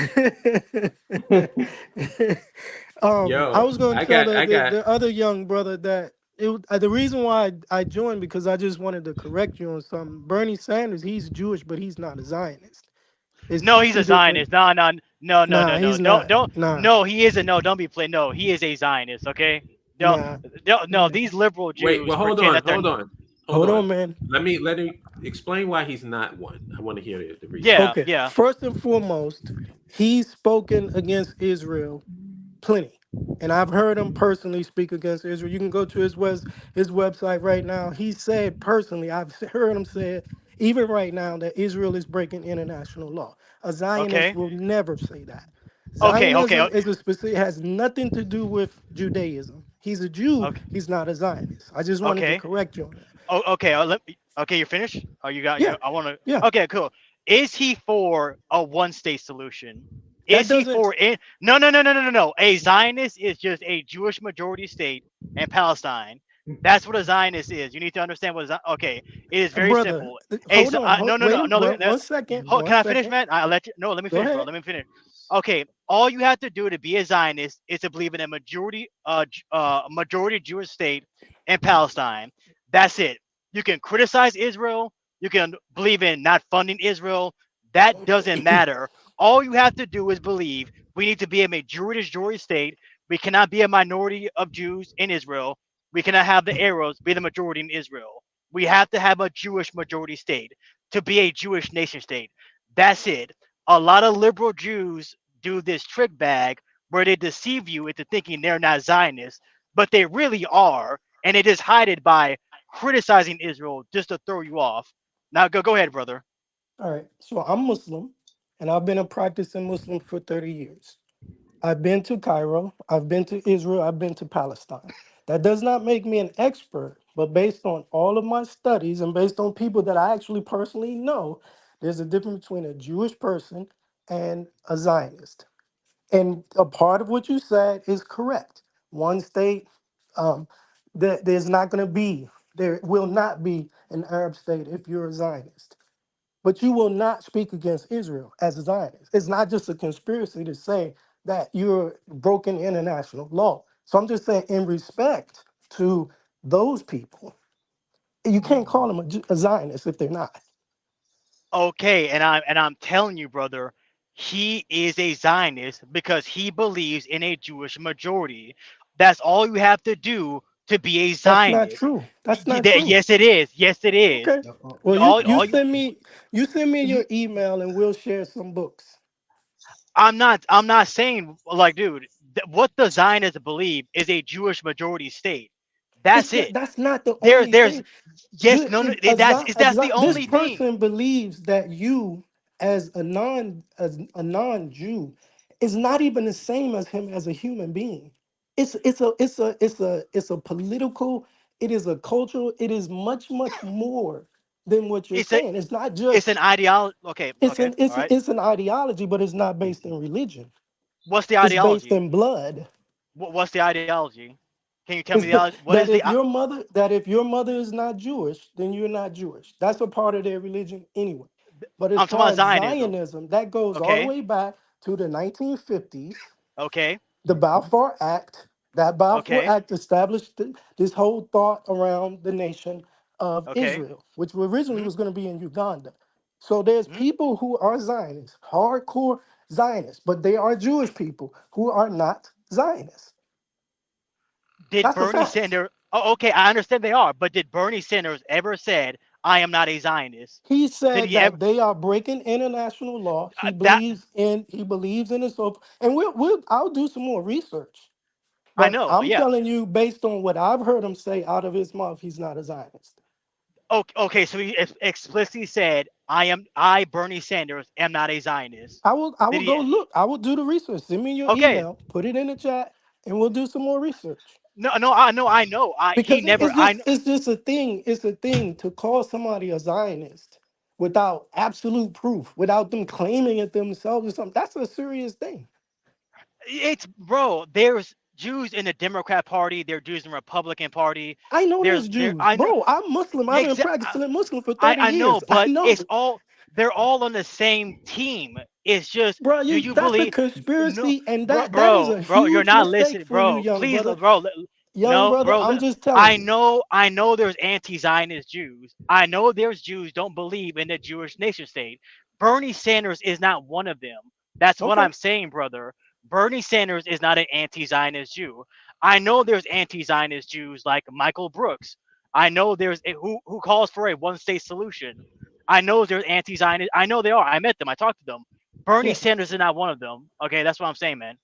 I Yo, was going I to tell got, I got. the other young brother that the reason why I joined because I just wanted to correct you on something. Bernie Sanders, he's Jewish, but he's not a Zionist. It's No, he's two a different. Zionist. No. Nah, he's not. Don't. Nah, No, he isn't. No, don't be playing. No, he is a Zionist. Okay. Don't. nah. No. These liberal Wait, Jews well, hold pretend on, that they're. hold on, hold Hold on. on, man. Let me explain why he's not one. I want to hear the reason. Yeah. Okay, Yeah. first and foremost, he's spoken against Israel plenty. And I've heard him personally speak against Israel. You can go to his website right now. He said personally, I've heard him say it, even right now, that Israel is breaking international law. A Zionist Okay. will never say that. Okay. Zionism is a specific has nothing to do with Judaism. He's a Jew, Okay. he's not a Zionist. I just wanted to Okay. correct you on that. Oh, okay. Okay, you're finished. Oh, you got Yeah, you. I want yeah. to. Okay, cool. Is he for a one-state solution? That Is he doesn't for it? No. A Zionist is just a Jewish majority state in Palestine. That's what a Zionist is. You need to understand what. Okay, it is very brother. simple. Hold on, No. one second. Can One I finish, second. man? I'll let you. No, let me Go finish, bro. ahead. Let me finish. Okay, all you have to do to be a Zionist is to believe in a majority Jewish state in Palestine. That's it. You can criticize Israel. You can believe in not funding Israel. That doesn't matter. All you have to do is believe we need to be a majority state. We cannot be a minority of Jews in Israel. We cannot have the Arabs be the majority in Israel. We have to have a Jewish majority state to be a Jewish nation state. That's it. A lot of liberal Jews do this trick bag where they deceive you into thinking they're not Zionists, but they really are, and it is hidden by criticizing Israel just to throw you off. Now go ahead, brother. All right. So I'm Muslim, and I've been a practicing Muslim for 30 years. I've been to Cairo, I've been to Israel, I've been to Palestine. That does not make me an expert, but based on all of my studies and based on people that I actually personally know, there's a difference between a Jewish person and a Zionist. And a part of what you said is correct. One state, um, there's not going to be, there will not be an Arab state if you're a Zionist. But you will not speak against Israel as a Zionist. It's not just a conspiracy to say that you're broken international law. So I'm just saying, in respect to those people, you can't call them a Zionist if they're not. Okay, and I'm telling you, brother, he is a Zionist because he believes in a Jewish majority. That's all you have to do to be a That's not Zionist. true. That's not true. Yes, it is. Yes, it is. Okay. Well, All you you send me your email and we'll share some books. I'm not saying like, dude, what the Zionists believe is a Jewish majority state. That's it. That's not the only There's thing. yes, no, no, that's the This only thing. person believes that you, as a non-Jew, is not even the same as him as a human being. It's a political. It is a cultural. It is much more than what you're It's a saying. It's not it's an just. ideology. Okay, okay, all right. It's an ideology, but it's not based in religion. What's the It's based ideology? in blood. What's the ideology? Can you tell me It's the ideology? What is the? that if your mother is not Jewish, then you're not Jewish. That's a part of their religion anyway. But as I'm talking far about as Zionism. Zionism, that goes all the Okay, way back to the 1950s, okay, the Balfour Act. That Balfour okay, Act established this whole thought around the nation of okay. Israel, which originally Hmm. was going to be in Uganda. So there's Hmm. people who are Zionists, hardcore Zionists, but they are Jewish people who are not Zionists. Did That's a Bernie fact. Sanders? Oh, okay, I understand they are, but did Bernie Sanders ever said, "I am not a Zionist"? He Did said he ever? that they are breaking international law. That He believes in it. So, and I'll do some more research. I But know. I'm Yeah. telling you, based on what I've heard him say out of his mouth, he's not a Zionist. Okay. Okay. So he explicitly said, I, Bernie Sanders, am not a Zionist." I Did will he? go look. I will do the research. Send me your Okay. email, put it in the chat, and we'll do some more research. No. No. I know. I know. He Because never. I know. it's just a thing. It's a thing to call somebody a Zionist without absolute proof, without them claiming it themselves or something. That's a serious thing. It's bro. There's Jews in the Democrat Party. There's Jews in the Republican Party. I know There's there's there. Jews. I know. Bro, I'm Muslim. Yeah. I've been practicing Muslim for I 30 I know, years. I but know. it's all. They're all on the same team. It's just, Bro, do you that's a believe? No, conspiracy, and bro, that is a bro, you're huge not mistake listening, for you, bro. young Please, brother. bro. Young No, brother, bro. I'm just telling you. I know. There's anti-Zionist Jews. I know there's Jews don't believe in the Jewish nation state. Bernie Sanders is not one of them. That's what Okay. I'm saying, brother. Bernie Sanders is not an anti-Zionist Jew. I know there's anti-Zionist Jews like Michael Brooks. I know there's who calls for a one-state solution. I know there's anti-Zionist. I know they are. I met them. I talked to them. Bernie Yeah. Sanders is not one of them. Okay, that's what I'm saying, man.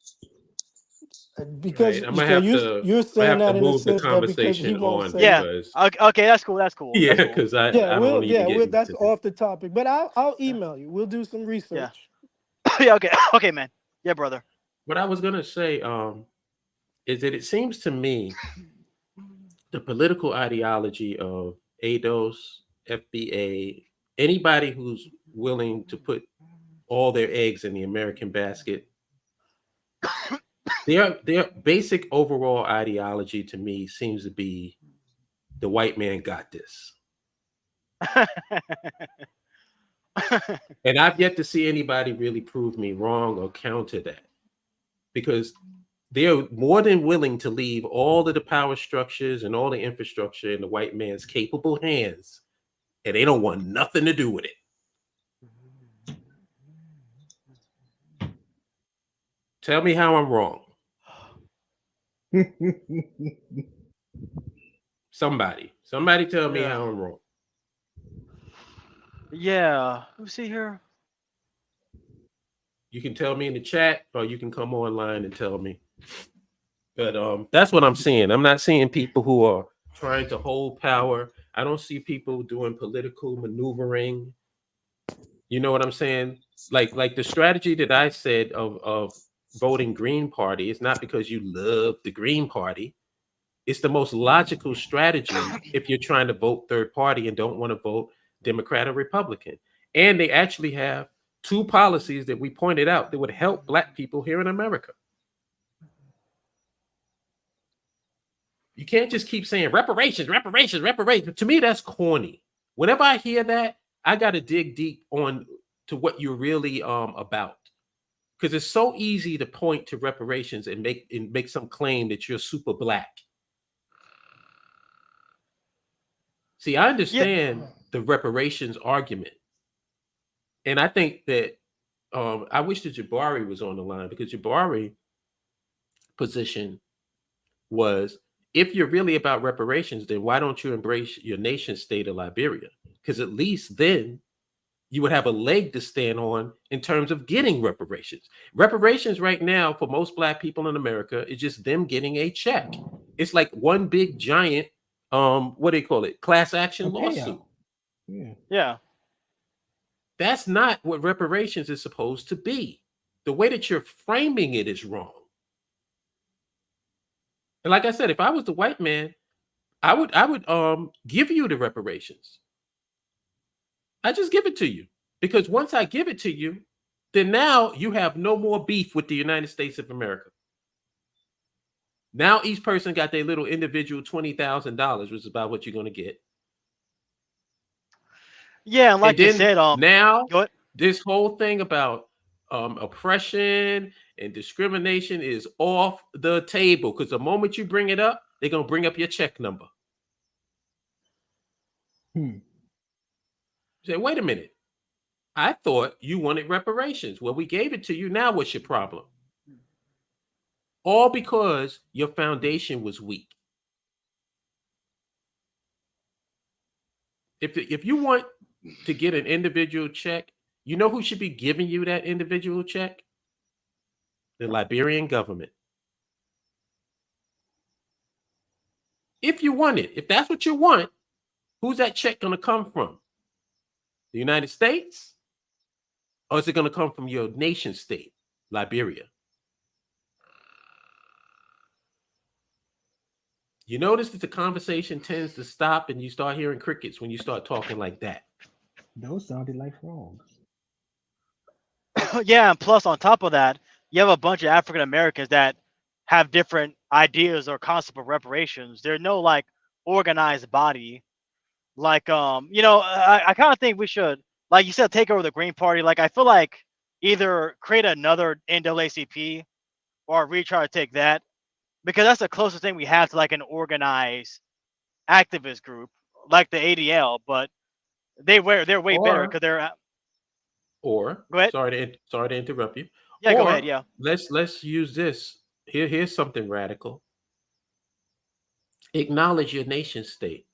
Because Right. I'm gonna so have to you're saying that in a move the sense that because he conversation won't on say Yeah. because Okay, okay, that's cool. That's cool. That's yeah, cool. because I don't need to get that's into this. off the topic. But I'll Yeah. email you. We'll do some Yeah. research. Yeah. Okay. Okay, man. Yeah, brother. What I was gonna say is that it seems to me the political ideology of ADOS, FBA, anybody who's willing to put all their eggs in the American basket, their basic overall ideology to me seems to be the white man got this. And I've yet to see anybody really prove me wrong or counter that. Because they're more than willing to leave all of the power structures and all the infrastructure in the white man's capable hands, and they don't want nothing to do with it. Tell me how I'm wrong. Somebody tell me Yeah. how I'm wrong. Yeah. Who's see here? You can tell me in the chat, or you can come online and tell me. But that's what I'm seeing. I'm not seeing people who are trying to hold power. I don't see people doing political maneuvering. You know what I'm saying? Like the strategy that I said of voting Green Party is not because you love the Green Party. It's the most logical strategy if you're trying to vote third party and don't want to vote Democrat or Republican. And they actually have two policies that we pointed out that would help Black people here in America. You can't just keep saying reparations. To me, that's corny. Whenever I hear that, I got to dig deep on to what you're really about. Because it's so easy to point to reparations and make some claim that you're super Black. See, I understand the reparations argument. And I think that I wish that Jabari was on the line, because Jabari's position was, if you're really about reparations, then why don't you embrace your nation state of Liberia? Because at least then you would have a leg to stand on in terms of getting reparations. Reparations right now for most Black people in America is just them getting a check. It's like one big giant, what do they call it? Class action lawsuit. Yeah. That's not what reparations is supposed to be. The way that you're framing it is wrong. And like I said, if I was the white man, I would give you the reparations. I just give it to you, because once I give it to you, then now you have no more beef with the United States of America. Now each person got their little individual $20,000, which is about what you're going to get. Yeah, and like and you then said, now go ahead. this whole thing about oppression and discrimination is off the table, because the moment you bring it up, they're going to bring up your check number. Say, wait a minute. I thought you wanted reparations. Well, we gave it to you. Now what's your problem? All because your foundation was weak. If you want to get an individual check, you know who should be giving you that individual check? The Liberian government. If you want it, if that's what you want, who's that check going to come from? The United States? Or is it going to come from your nation state, Liberia? You notice that the conversation tends to stop and you start hearing crickets when you start talking like that. Those sounded like frogs. Yeah, and plus on top of that, you have a bunch of African Americans that have different ideas or concept of reparations. There's no like organized body. Like I kind of think we should, like you said, take over the Green Party. Like I feel like either create another NAACP or we try to take that, because that's the closest thing we have to like an organized activist group like the ADL. But they're way better because they're. Or Go ahead. sorry to interrupt you. Yeah, or go ahead. Yeah. Let's use this. Here's something radical. Acknowledge your nation state.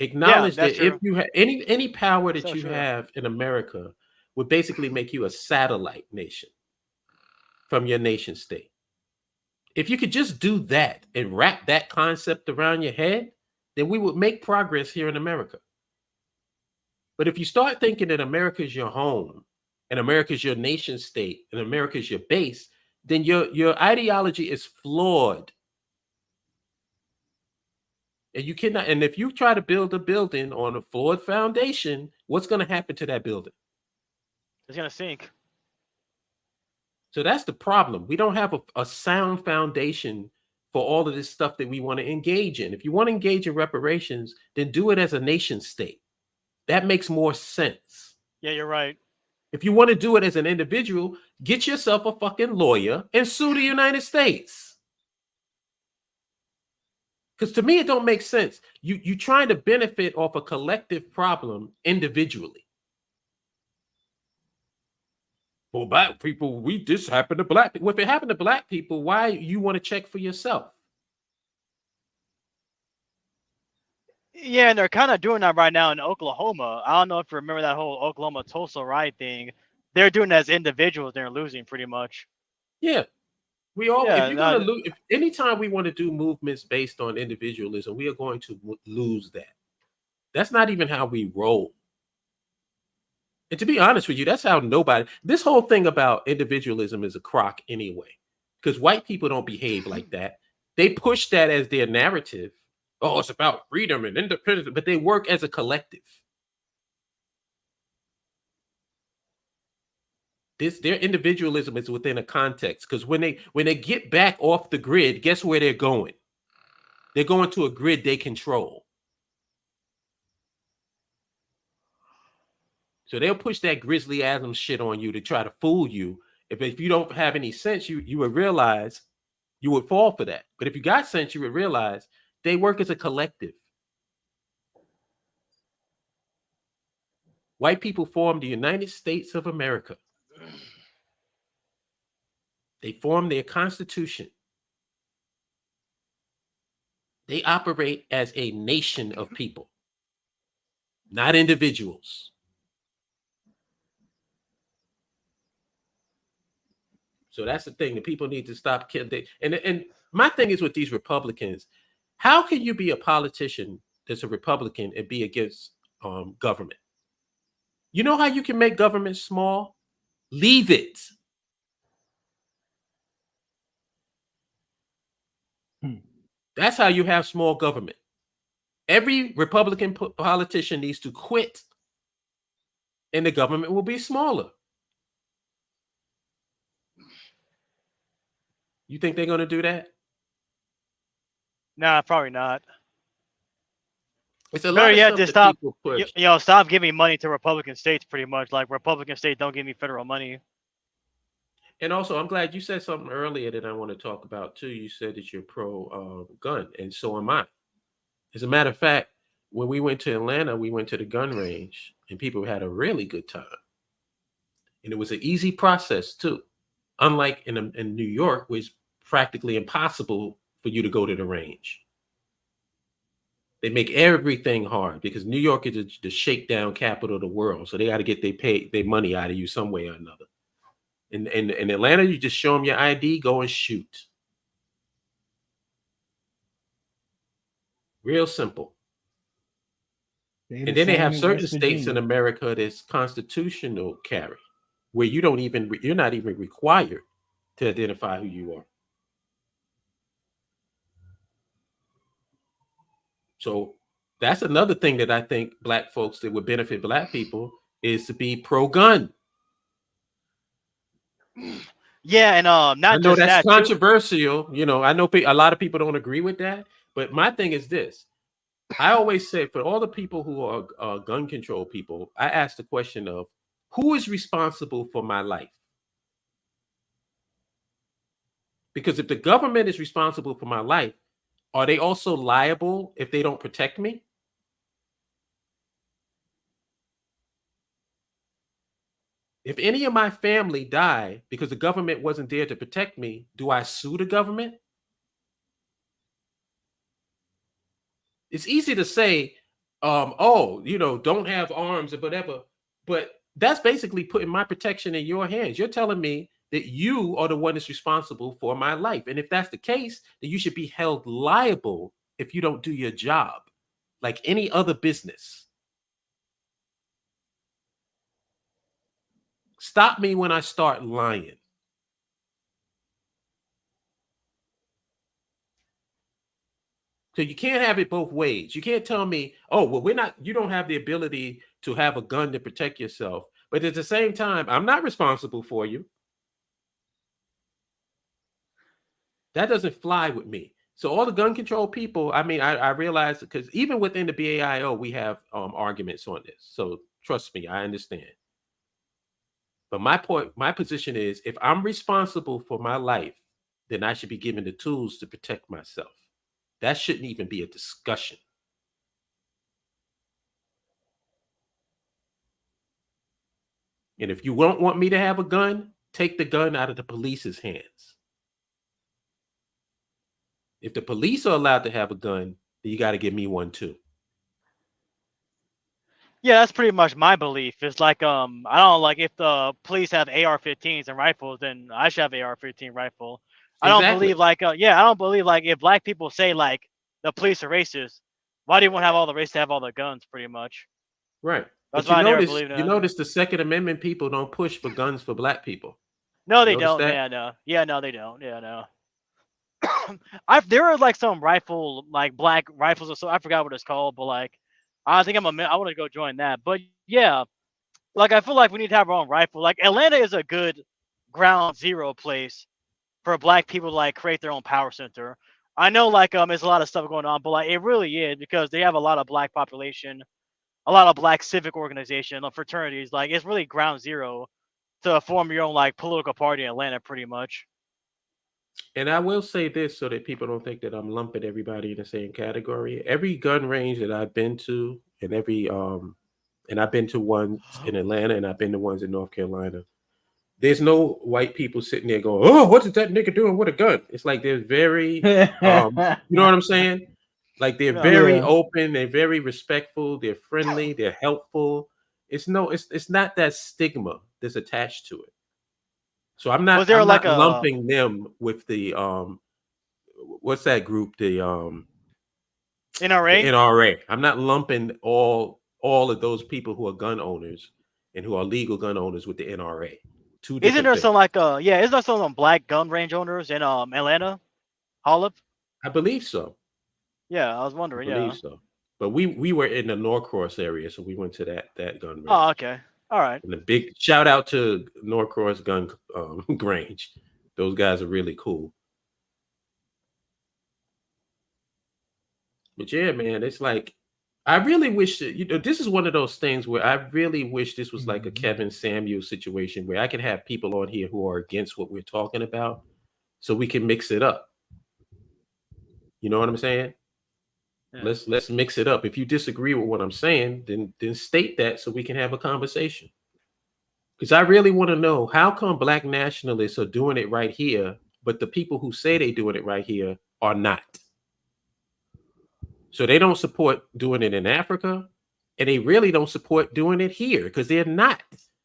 Acknowledge that true. if you have any power that So you true. have in America would basically make you a satellite nation from your nation state. If you could just do that and wrap that concept around your head, then we would make progress here in America. But if you start thinking that America is your home and America is your nation state and America is your base, then your ideology is flawed. And you cannot, and if you try to build a building on a flawed foundation, what's going to happen to that building? It's going to sink. So that's the problem. We don't have a sound foundation for all of this stuff that we want to engage in. If you want to engage in reparations, then do it as a nation state. That makes more sense. Yeah, you're right. If you want to do it as an individual, get yourself a fucking lawyer and sue the United States. Because to me, it don't make sense. You trying to benefit off a collective problem individually. Well, black people, this happened to black people. Well, if it happened to black people, why you want to check for yourself? Yeah, and they're kind of doing that right now in Oklahoma. I don't know if you remember that whole Oklahoma Tulsa riot thing. They're doing it as individuals. They're losing pretty much. Yeah. We all, Yeah, if you're going to lose, if anytime we want to do movements based on individualism, we are going to lose that. That's not even how we roll. And to be honest with you, that's how this whole thing about individualism is a crock anyway, because white people don't behave like that. They push that as their narrative. Oh, it's about freedom and independence, but they work as a collective. Their individualism is within a context, because when they get back off the grid, guess where they're going? They're going to a grid they control. So they'll push that Grizzly Adams shit on you to try to fool you. If you don't have any sense, you would realize you would fall for that. But if you got sense, you would realize they work as a collective. White people formed the United States of America. They formed their constitution. They operate as a nation of people, not individuals. So that's the thing that people need to stop killing. And my thing is with these Republicans, how can you be a politician that's a Republican and be against government? You know how you can make government small? Leave it. That's how you have small government. Every Republican politician needs to quit and the government will be smaller. You think they're going to do that? Nah, probably not. It's a lot of stuff just that stop. people push. Stop giving money to Republican states. Pretty much, like Republican states don't give me federal money. And also, I'm glad you said something earlier that I want to talk about too. You said that you're pro gun, and so am I. As a matter of fact, when we went to Atlanta, we went to the gun range, and people had a really good time. And it was an easy process too. Unlike in New York, where it's practically impossible for you to go to the range. They make everything hard because New York is the shakedown capital of the world. So they got to get their money out of you some way or another. In Atlanta, you just show them your ID, go and shoot. Real simple. And then they have certain states in America that's constitutional carry, where you're not even required to identify who you are. So that's another thing that I think black folks that would benefit black people is to be pro-gun. Yeah, and I not know just that's that too. controversial. You know, I know a lot of people don't agree with that, but my thing is this. I always say for all the people who are gun control people, I ask the question of who is responsible for my life? Because if the government is responsible for my life, are they also liable if they don't protect me? If any of my family die because the government wasn't there to protect me, do I sue the government? It's easy to say, oh, you know, don't have arms or whatever, but that's basically putting my protection in your hands. You're telling me that you are the one that's responsible for my life. And if that's the case, then you should be held liable if you don't do your job, like any other business. Stop me when I start lying. So you can't have it both ways. You can't tell me, oh, well, you don't have the ability to have a gun to protect yourself. But at the same time, I'm not responsible for you. That doesn't fly with me. So all the gun control people, I mean, I realize because even within the BAIO, we have arguments on this. So trust me, I understand. But my position is if I'm responsible for my life, then I should be given the tools to protect myself. That shouldn't even be a discussion. And if you don't want me to have a gun, take the gun out of the police's hands. If the police are allowed to have a gun, then you got to give me one too. Yeah, that's pretty much my belief. It's like I don't like if the police have AR-15s and rifles, then I should have AR-15 rifle. I don't believe like I don't believe like if black people say like the police are racist, why do you want to have all the race to have all the guns? Pretty much. Right. That's But why I never believed in you that. notice the Second Amendment people don't push for guns for black people. No, they Notice don't. that? Yeah, no. Yeah, no, they don't. Yeah, no. There are like some rifle like black rifles or so I forgot what it's called, but like I think I want to go join that. But yeah, like I feel like we need to have our own rifle. Like Atlanta is a good ground zero place for black people to like create their own power center. I know like there's a lot of stuff going on, but like it really is because they have a lot of black population, a lot of black civic organization, fraternities. Like it's really ground zero to form your own like political party in Atlanta, pretty much. And I will say this so that people don't think that I'm lumping everybody in the same category. Every gun range that I've been to, and I've been to ones in Atlanta, and I've been to ones in North Carolina. There's no white people sitting there going, "Oh, what is that nigga doing with a gun?" It's like they're very, you know what I'm saying? Like they're very open, they're very respectful, they're friendly, they're helpful. It's not that stigma that's attached to it. So I'm not lumping them with the what's that group? The NRA? The NRA. I'm not lumping all of those people who are gun owners and who are legal gun owners with the NRA. Isn't there some like isn't there some black gun range owners in Atlanta? Holland? I believe so. Yeah, I was wondering. I believe so. But we were in the Norcross area, so we went to that gun range. Oh, okay. All right. And a big shout out to Norcross Gun Range. Those guys are really cool. But yeah, man, it's like I really wish that, this is one of those things where I really wish this was like a Kevin Samuel situation where I can have people on here who are against what we're talking about so we can mix it up. You know what I'm saying? Yeah. Let's mix it up. If you disagree with what I'm saying, then state that so we can have a conversation. Because I really want to know, how come black nationalists are doing it right here, but the people who say they doing it right here are not? So they don't support doing it in Africa, and they really don't support doing it here because they're not.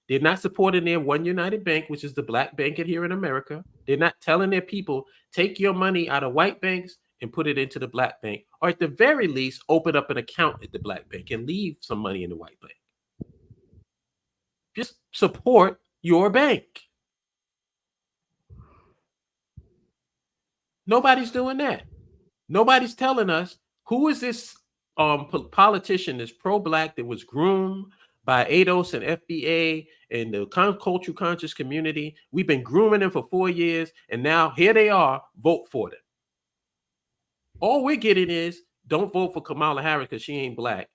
They're not supporting their One United Bank, which is the black bank here in America. They're not telling their people, take your money out of white banks and put it into the black bank, or at the very least, open up an account at the black bank and leave some money in the white bank. Just support your bank. Nobody's doing that. Nobody's telling us, who is this politician that's pro-black that was groomed by ADOS and FBA and the cultural conscious community. We've been grooming them for 4 years, and now here they are, vote for them. All we're getting is, don't vote for Kamala Harris because she ain't black,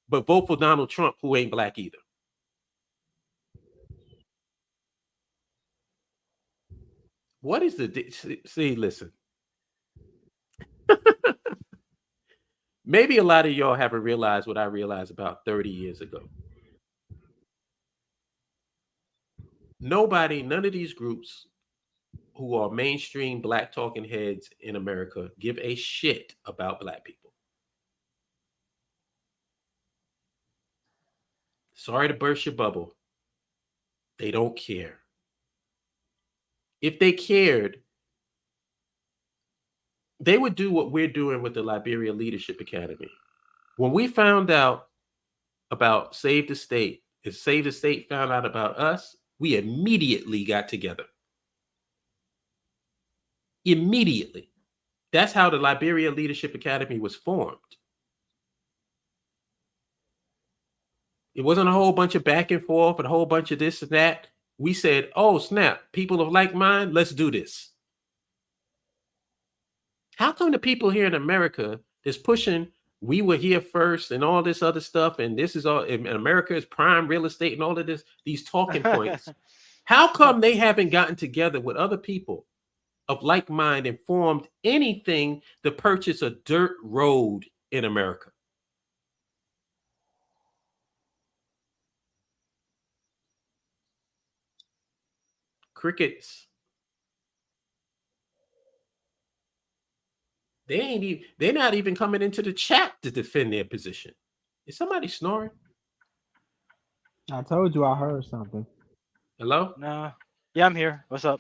but vote for Donald Trump, who ain't black either. What is the, see, listen. Maybe a lot of y'all haven't realized what I realized about 30 years ago. None of these groups who are mainstream black talking heads in America give a shit about black people. Sorry to burst your bubble. They don't care. If they cared, they would do what we're doing with the Liberia Leadership Academy. When we found out about Save the State, and Save the State found out about us, we immediately got together. Immediately. That's how the Liberia Leadership Academy was formed. It wasn't a whole bunch of back and forth and a whole bunch of this and that. We said, oh, snap, people of like mind, let's do this. How come the people here in America that's pushing, we were here first and all this other stuff, and this is all, in America is prime real estate and all of this, these talking points. How come they haven't gotten together with other people of like mind and formed anything to purchase a dirt road in America? Crickets. They're not even coming into the chat to defend their position. Is somebody snoring? I told you I heard something. Hello? No. Yeah, I'm here. What's up?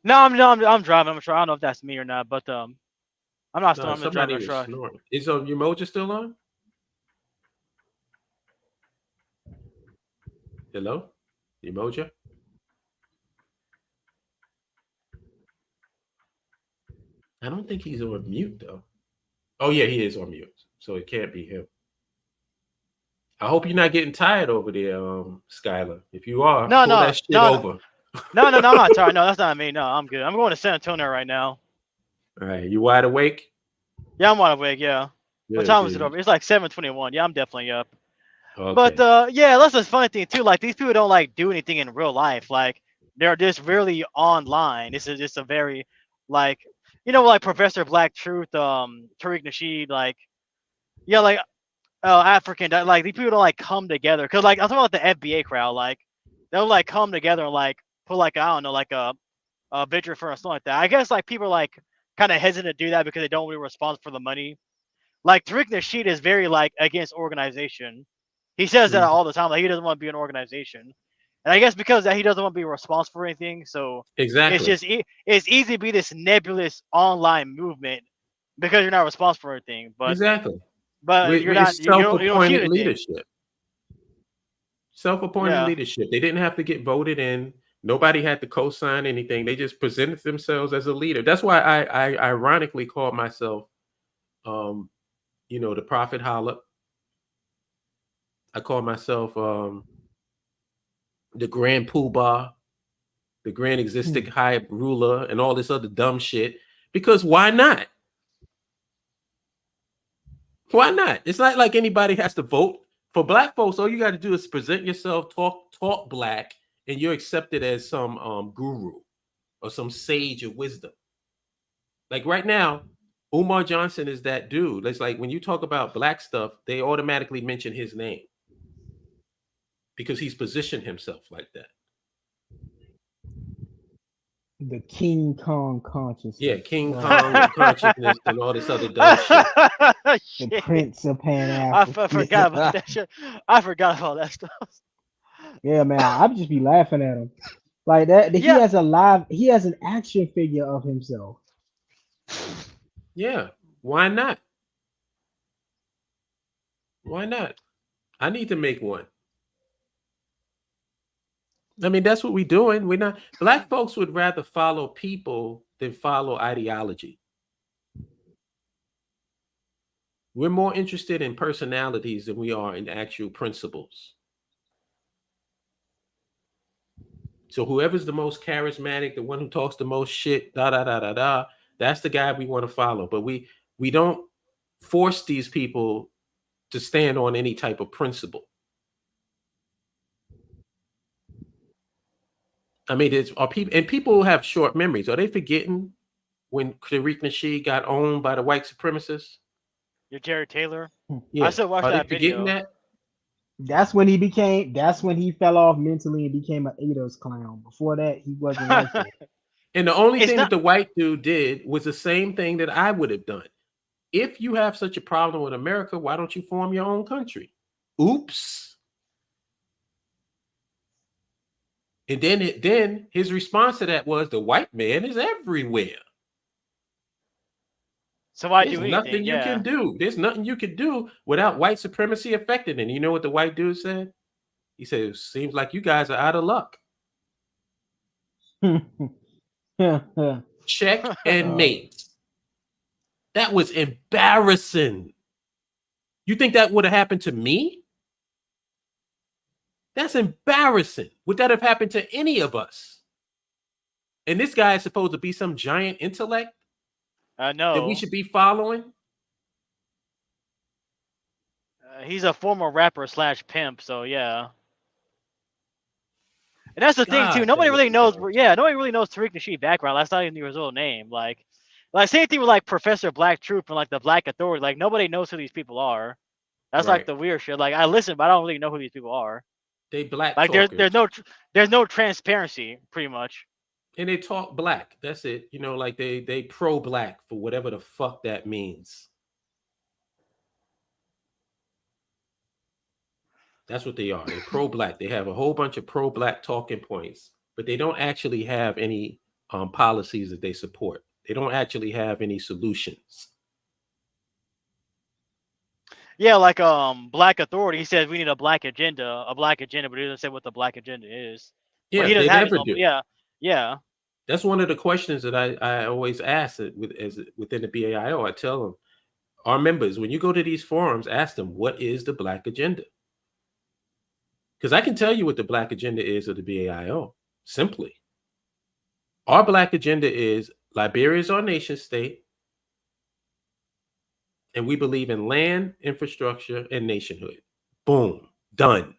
No, I'm driving. I'm sure. I don't know if that's me or not, but I'm not No, snoring. I'm just somebody driving a was truck. snoring. Is your mojo still on? Hello? Your mojo? I don't think he's on mute though. Oh yeah, he is on mute, so it can't be him. I hope you're not getting tired over there, Skylar. If you are, pull that shit over. No, I'm not tired. No, that's not me. No, I'm good. I'm going to San Antonio right now. All right, you wide awake? Yeah, I'm wide awake. Yeah. Good, What time is good. it over? It's like 7:21. Yeah, I'm definitely up. Okay. But yeah, that's the funny thing too. Like these people don't like do anything in real life. Like they're just really online. This is just a very like, you know, like Professor Black Truth, Tariq Nasheed, like yeah, like African, like these people don't like come together. Cause like I'm talking about the FBA crowd, like they'll like come together and like put like, I don't know, like a victory for or something like that. I guess like people are like kind of hesitant to do that because they don't really respond for the money. Like Tariq Nasheed is very like against organization. He says that all the time. Like he doesn't want to be an organization, and I guess because that he doesn't want to be responsible for anything. So exactly, it's just it's easy to be this nebulous online movement because you're not responsible for anything. But exactly, but you're not. You don't self-appointed leadership. Self-appointed leadership. They didn't have to get voted in. Nobody had to co-sign anything. They just presented themselves as a leader. That's why I ironically called myself, the Prophet Holla. I call myself the Grand Poobah, the Grand Existing High Ruler, and all this other dumb shit. Because why not? Why not? It's not like anybody has to vote. For black folks, all you got to do is present yourself, talk black, and you're accepted as some guru or some sage of wisdom. Like right now, Umar Johnson is that dude. It's like when you talk about black stuff, they automatically mention his name. because he's positioned himself like that. The King Kong consciousness. Yeah, King Right. Kong and consciousness and all this other dumb shit. The Shit. Prince of Pan I Africa. forgot about that shit. I forgot about that stuff. Yeah, man, I'd just be laughing at him like that. He Yeah. has an action figure of himself. Yeah, why not? Why not? I need to make one. I mean, that's what we're doing. We're not, black folks would rather follow people than follow ideology. We're more interested in personalities than we are in actual principles. So whoever's the most charismatic, the one who talks the most shit, that's the guy we want to follow. But we don't force these people to stand on any type of principle. I mean, people have short memories. Are they forgetting when Tariq Nasheed got owned by the white supremacists? You're Jared Taylor. Yeah. I still watched Are that they forgetting video. that? That's when he fell off mentally and became an ADOS clown. Before that, he wasn't like that. And the only It's thing not- that the white dude did was the same thing that I would have done. If you have such a problem with America, why don't you form your own country? Oops. And then his response to that was, the white man is everywhere. So why There's do anything? nothing you Yeah. can do. There's nothing you can do without white supremacy affecting it. And you know what the white dude said? He said, it seems like you guys are out of luck. Check and mate. That was embarrassing. You think that would have happened to me? That's embarrassing. Would that have happened to any of us? And this guy is supposed to be some giant intellect No. that we should be following? He's a former rapper / pimp, so yeah. And that's the thing too. God, Nobody that was really knows. embarrassing. Yeah, nobody really knows Tariq Nasheed background. That's not even his real name. Like same thing with like Professor Black Troop and like the Black Authority. Like nobody knows who these people are. That's like Right. the weird shit. Like I listen, but I don't really know who these people are. They black Like talkers. there's no transparency, pretty much. And they talk black. That's it. You know, like they pro-black for whatever the fuck that means. That's what they are. They're pro-black. They have a whole bunch of pro-black talking points, but they don't actually have any policies that they support. They don't actually have any solutions. Yeah, like Black Authority. He says we need a black agenda, but he doesn't say what the black agenda is. Yeah, But he they doesn't have his never own. do. Yeah. That's one of the questions that I always ask within the BAIO. I tell them, our members, when you go to these forums, ask them, what is the black agenda? Because I can tell you what the black agenda is of the BAIO. Simply, our black agenda is Liberia is our nation state, and we believe in land, infrastructure, and nationhood. Boom, done.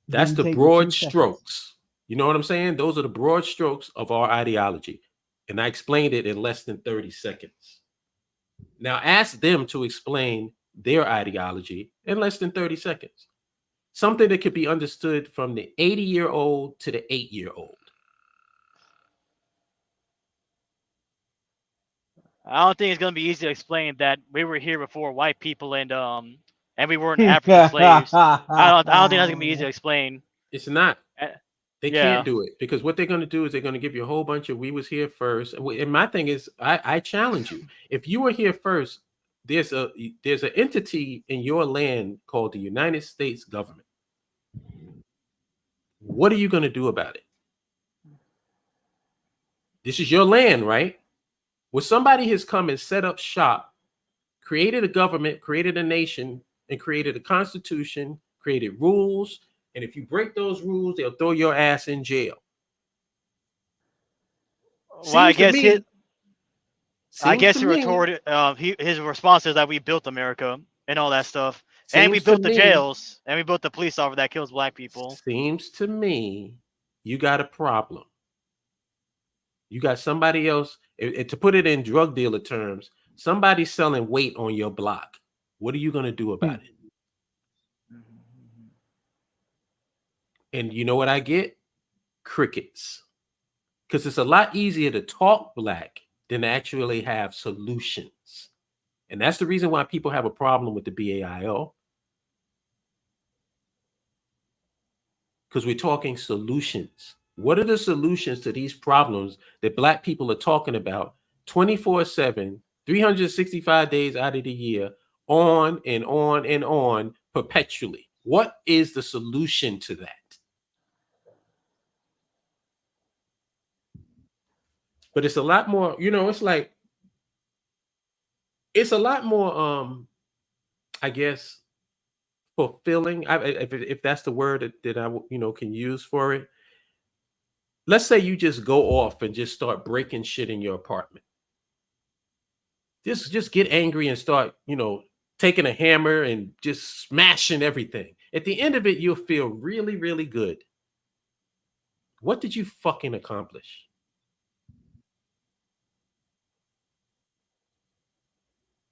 That's the broad strokes. You know what I'm saying? Those are the broad strokes of our ideology. And I explained it in less than 30 seconds. Now ask them to explain their ideology in less than 30 seconds. Something that could be understood from the 80-year-old to the 8-year-old. I don't think it's gonna be easy to explain that we were here before white people and we weren't African slaves. I don't think that's gonna be easy to explain. It's not. They Yeah. can't do it because what they're going to do is they're going to give you a whole bunch of we was here first. And my thing is, I challenge you. If you were here first, there's an entity in your land called the United States government. What are you going to do about it? This is your land, right? Well, somebody has come and set up shop, created a government, created a nation, and created a constitution, created rules. And if you break those rules, they'll throw your ass in jail. Well, I guess his retort. His response is that we built America and all that stuff, and we Seems built to the me- jails, and we built the police officer that kills black people. Seems to me you got a problem. You got somebody else, to put it in drug dealer terms, somebody selling weight on your block. What are you going to do about it? And you know what I get? Crickets. Because it's a lot easier to talk black than actually have solutions. And that's the reason why people have a problem with the BAIO. Because we're talking solutions. What are the solutions to these problems that black people are talking about 24/7, 365 days out of the year, on and on and on, perpetually? What is the solution to that? But it's a lot more, it's like, it's a lot more, I guess, fulfilling, if that's the word that I can use for it. Let's say you just go off and just start breaking shit in your apartment. Just get angry and start, taking a hammer and just smashing everything. At the end of it, you'll feel really, really good. What did you fucking accomplish?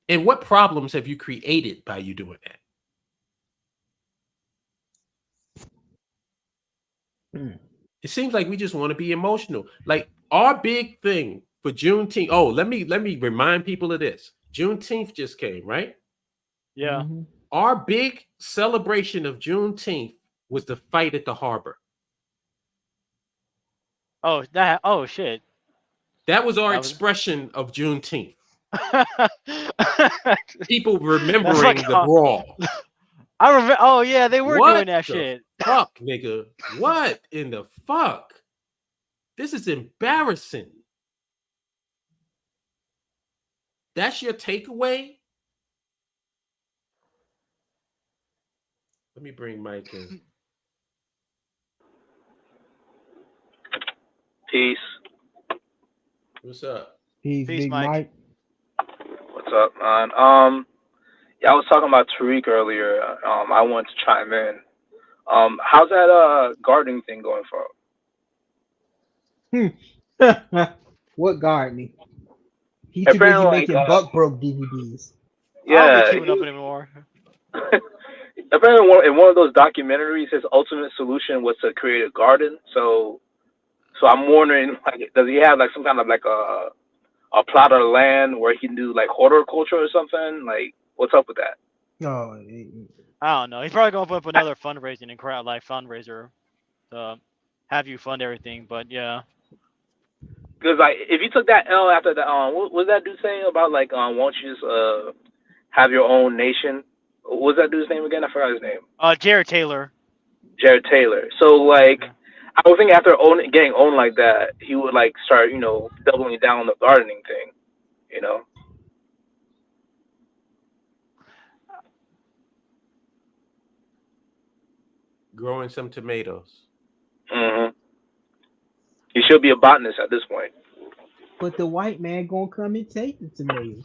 And what problems have you created by you doing that? It seems like we just want to be emotional. Like our big thing for Juneteenth. Oh, let me remind people of this. Juneteenth just came, right? Yeah. Our big celebration of Juneteenth was the fight at the harbor. Oh, shit. That was our expression of Juneteenth. People remembering like the brawl. I remember. Oh yeah, they were doing that shit. Fuck, nigga. What in the fuck? This is embarrassing. That's your takeaway? Let me bring Mike in. Peace. What's up? Peace, Big Mike. What's up, man? Yeah, I was talking about Tariq earlier. I wanted to chime in. How's that gardening thing going for? What gardening? He's too busy making Buck Broke DVDs. Yeah, I don't be keeping up anymore. Apparently, in one of those documentaries, his ultimate solution was to create a garden. So I'm wondering, like, does he have like some kind of like a plot of land where he can do like horticulture or something? Like, what's up with that? No, I don't know. He's probably going to put up another fundraising and crowd like fundraiser to have you fund everything. But yeah, because like if you took that L after that, what was that dude saying about like won't you just have your own nation? What was that dude's name again? I forgot his name. Jared Taylor. Jared Taylor. So like, I would think after getting owned like that, he would like start, doubling down on the gardening thing, Growing some tomatoes. Mm-hmm. He should be a botanist at this point. But the white man gonna come and take the tomatoes.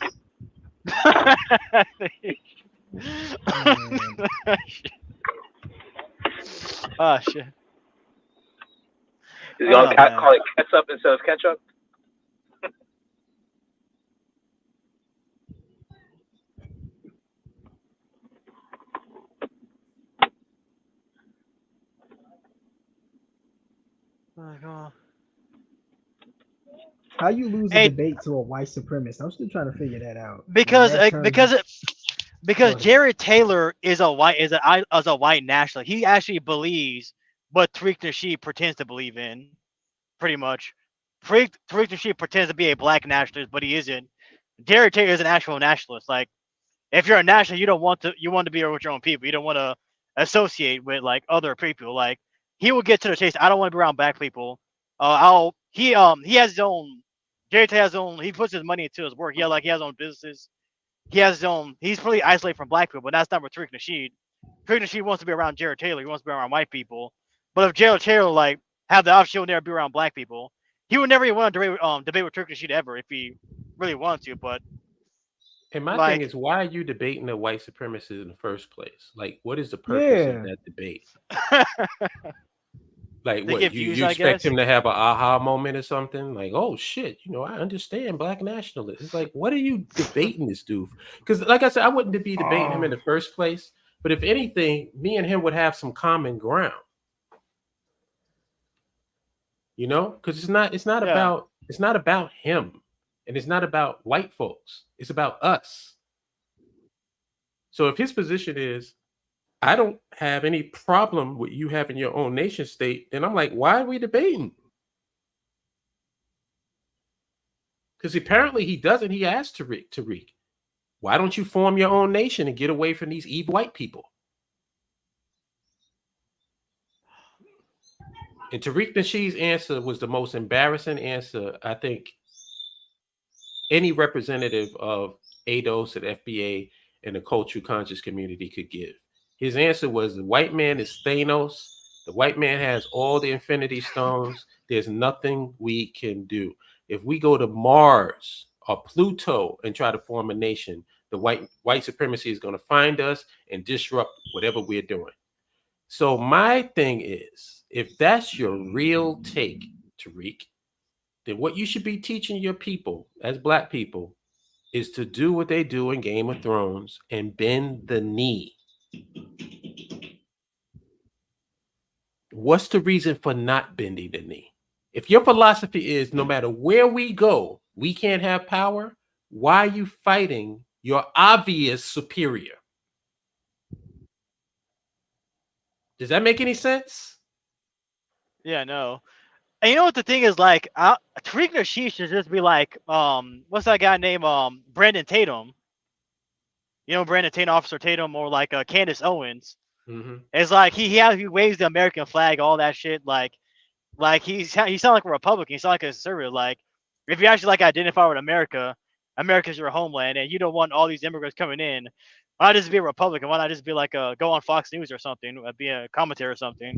Oh shit. Is he gonna call it ketchup instead of ketchup? How you lose a debate to a white supremacist? I'm still trying to figure that out. Because Jared Taylor is a white nationalist. He actually believes what Tariq Nasheed pretends to believe in, pretty much. Tariq Nasheed pretends to be a black nationalist, but he isn't. Jared Taylor is an actual nationalist. Like, if you're a nationalist, you want to be with your own people. You don't want to associate with like other people. Like, he will get to the chase. I don't want to be around black people. He has his own. Jared Taylor has his own. He puts his money into his work. He has his own businesses. He has his own. He's pretty isolated from black people, but that's not with Tariq Nasheed. Tariq Nasheed wants to be around Jared Taylor. He wants to be around white people. But if Jared Taylor like have the option, he'll never be around black people. He would never even want to debate with Tariq Nasheed ever if he really wanted to. But and my thing is, why are you debating a white supremacist in the first place? Like, what is the purpose of that debate? Like They what? get You views, you I expect guess. him to have an aha moment or something? Like, oh shit, I understand black nationalists. It's like, what are you debating this dude? Because like I said, I wouldn't be debating him in the first place. But if anything, me and him would have some common ground. Because it's not Yeah. about him, and it's not about white folks. It's about us. So if his position is, I don't have any problem with you having your own nation state, then I'm like, why are we debating? Because apparently he doesn't. He asked Tariq, why don't you form your own nation and get away from these evil white people? And Tariq Nasheed's answer was the most embarrassing answer I think any representative of ADOS and FBA and the cultural conscious community could give. His answer was, the white man is Thanos. The white man has all the infinity stones. There's nothing we can do. If we go to Mars or Pluto and try to form a nation, the white supremacy is going to find us and disrupt whatever we're doing. So my thing is, if that's your real take, Tariq, then what you should be teaching your people as black people is to do what they do in Game of Thrones and bend the knee. What's the reason for not bending the knee? If your philosophy is no matter where we go, we can't have power, why are you fighting your obvious superior? Does that make any sense? Yeah, no. And you know what the thing is, like, Tariq Nasheed should just be like, what's that guy named Brandon Tatum? Brandon Tatum, Officer Tatum, or like Candace Owens. Mm-hmm. It's like he waves the American flag, all that shit. Like he sound like a Republican. He sound like a conservative. Like, if you actually like identify with America, America's your homeland, and you don't want all these immigrants coming in. Why not just be a Republican? Why not just be like go on Fox News or something, be a commentator or something?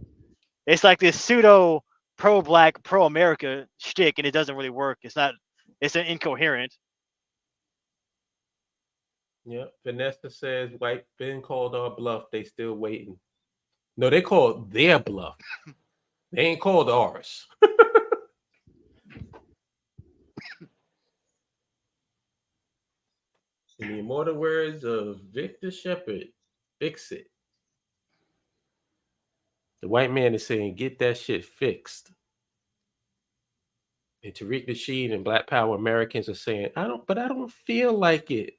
It's like this pseudo pro-black, pro-America shtick, and it doesn't really work. It's not. It's an incoherent. Yeah. Vanessa says white been called our bluff. They still waiting. No, they called their bluff. They ain't called ours. In the immortal words of Victor Shepard, fix it. The white man is saying, get that shit fixed. And Tariq Nasheed and Black Power Americans are saying, I don't feel like it.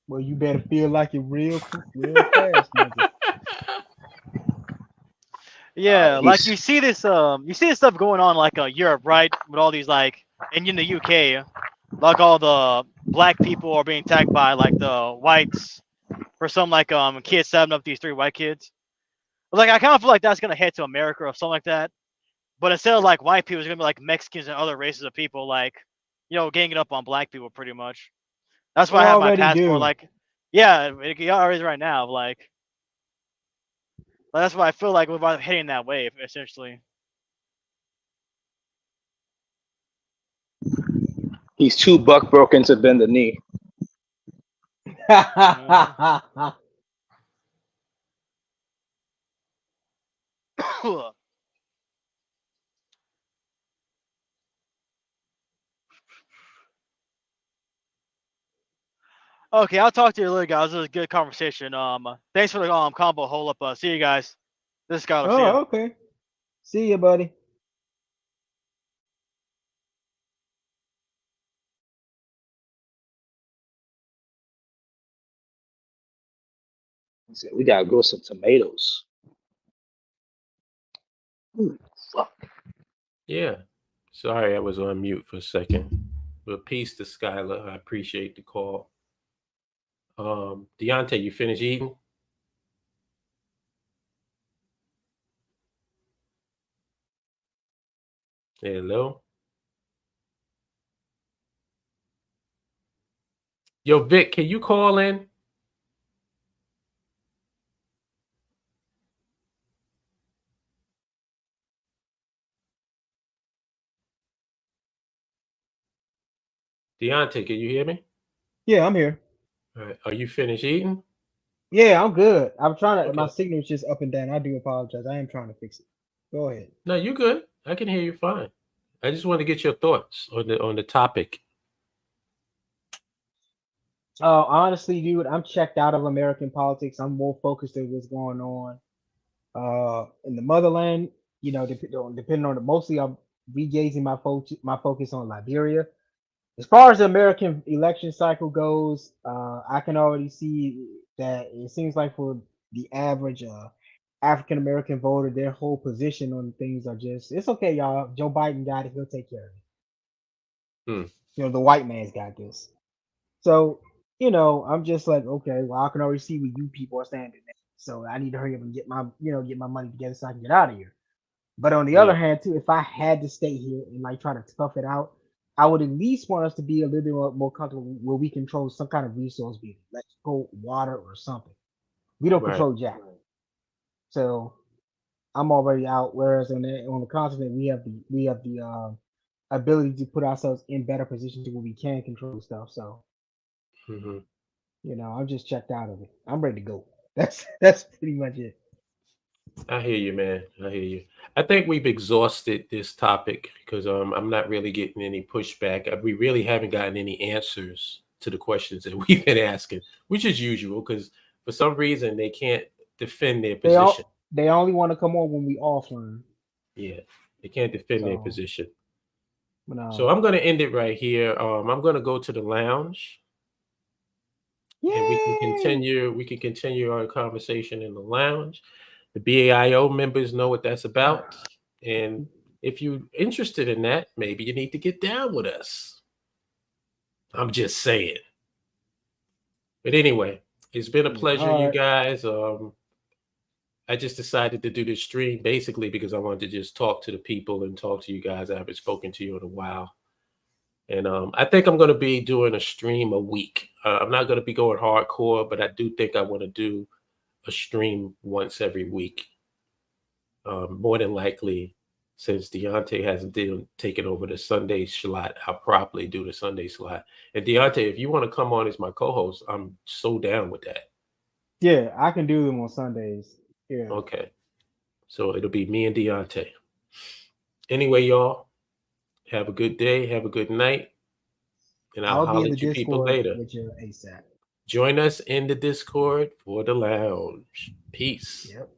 Well, you better feel like it real fast, nigga. Yeah, like you see this stuff going on like Europe, right? With all these like, and in the UK, like all the black people are being attacked by like the whites for some like kids stabbing up these 3 white kids. Like I kind of feel like that's gonna head to America or something like that. But instead of like white people, it's gonna be like Mexicans and other races of people, like ganging up on black people pretty much. That's why I have my Already passport. do. Like, yeah, it already is right now. Like that's why I feel like we're heading that way essentially. He's too buck broken to bend the knee. Okay, I'll talk to you later, guys. This was a good conversation. Thanks for the combo hold up. See you guys. This is Skylar. See ya. Oh, okay. See you, buddy. He said, we gotta grow some tomatoes. Ooh, fuck. Yeah. Sorry, I was on mute for a second. But peace to Skylar. I appreciate the call. Deontay, you finished eating? Hello? Yo, Vic, can you call in? Deontay, can you hear me? Yeah, I'm here. All right. Are you finished eating? Yeah, I'm good. I'm trying to. My Okay. signal's just up and down. I do apologize. I am trying to fix it. Go ahead. No, you good. I can hear you fine. I just want to get your thoughts on the topic. Honestly, dude, I'm checked out of American politics. I'm more focused on what's going on in the motherland. You know, depending on the mostly, I'm regazing my focus on Liberia. As far as the American election cycle goes, I can already see that it seems like for the average African American voter, their whole position on things are just, it's okay, y'all. Joe Biden got it. He'll take care of it. Hmm. You know, the white man's got this. So, you know, I'm just like, okay, well, I can already see where you people are standing at. So I need to hurry up and get my, get my money together so I can get out of here. But on the other Yeah. hand, too, if I had to stay here and like try to tough it out, I would at least want us to be a little bit more comfortable where we control some kind of resource, be it electrical, water, or something. We don't Right. control jack. So I'm already out. Whereas on the continent, we have the ability to put ourselves in better positions where we can control stuff. So Hmm. I'm just checked out of it. I'm ready to go. That's pretty much it. I hear you, man. I hear you. I think we've exhausted this topic because I'm not really getting any pushback. We really haven't gotten any answers to the questions that we've been asking, which is usual because for some reason they can't defend their They position. all they only want to come on when we offline. Yeah, they can't defend their So, position. but So I'm going to end it right here. I'm going to go to the lounge and we can yay! continue. We can continue our conversation in the lounge. The BAIO members know what that's about, and if you're interested in that, maybe you need to get down with us. I'm just saying. But anyway, it's been a pleasure, All you right. guys. I just decided to do this stream basically because I wanted to just talk to the people and talk to you guys. I haven't spoken to you in a while. And I think I'm going to be doing a stream a week. I'm not going to be going hardcore, but I do think I want to do a stream once every week. More than likely, since Deontay hasn't taken over the Sunday slot, I'll probably do the Sunday slot. And Deontay, if you want to come on as my co-host, I'm so down with that. Yeah, I can do them on Sundays. Yeah. Okay. So it'll be me and Deontay. Anyway, y'all, have a good day. Have a good night. And I'll I'll be holler in the at you people Discord later. with you ASAP. Join us in the Discord for the lounge. Peace. Yep.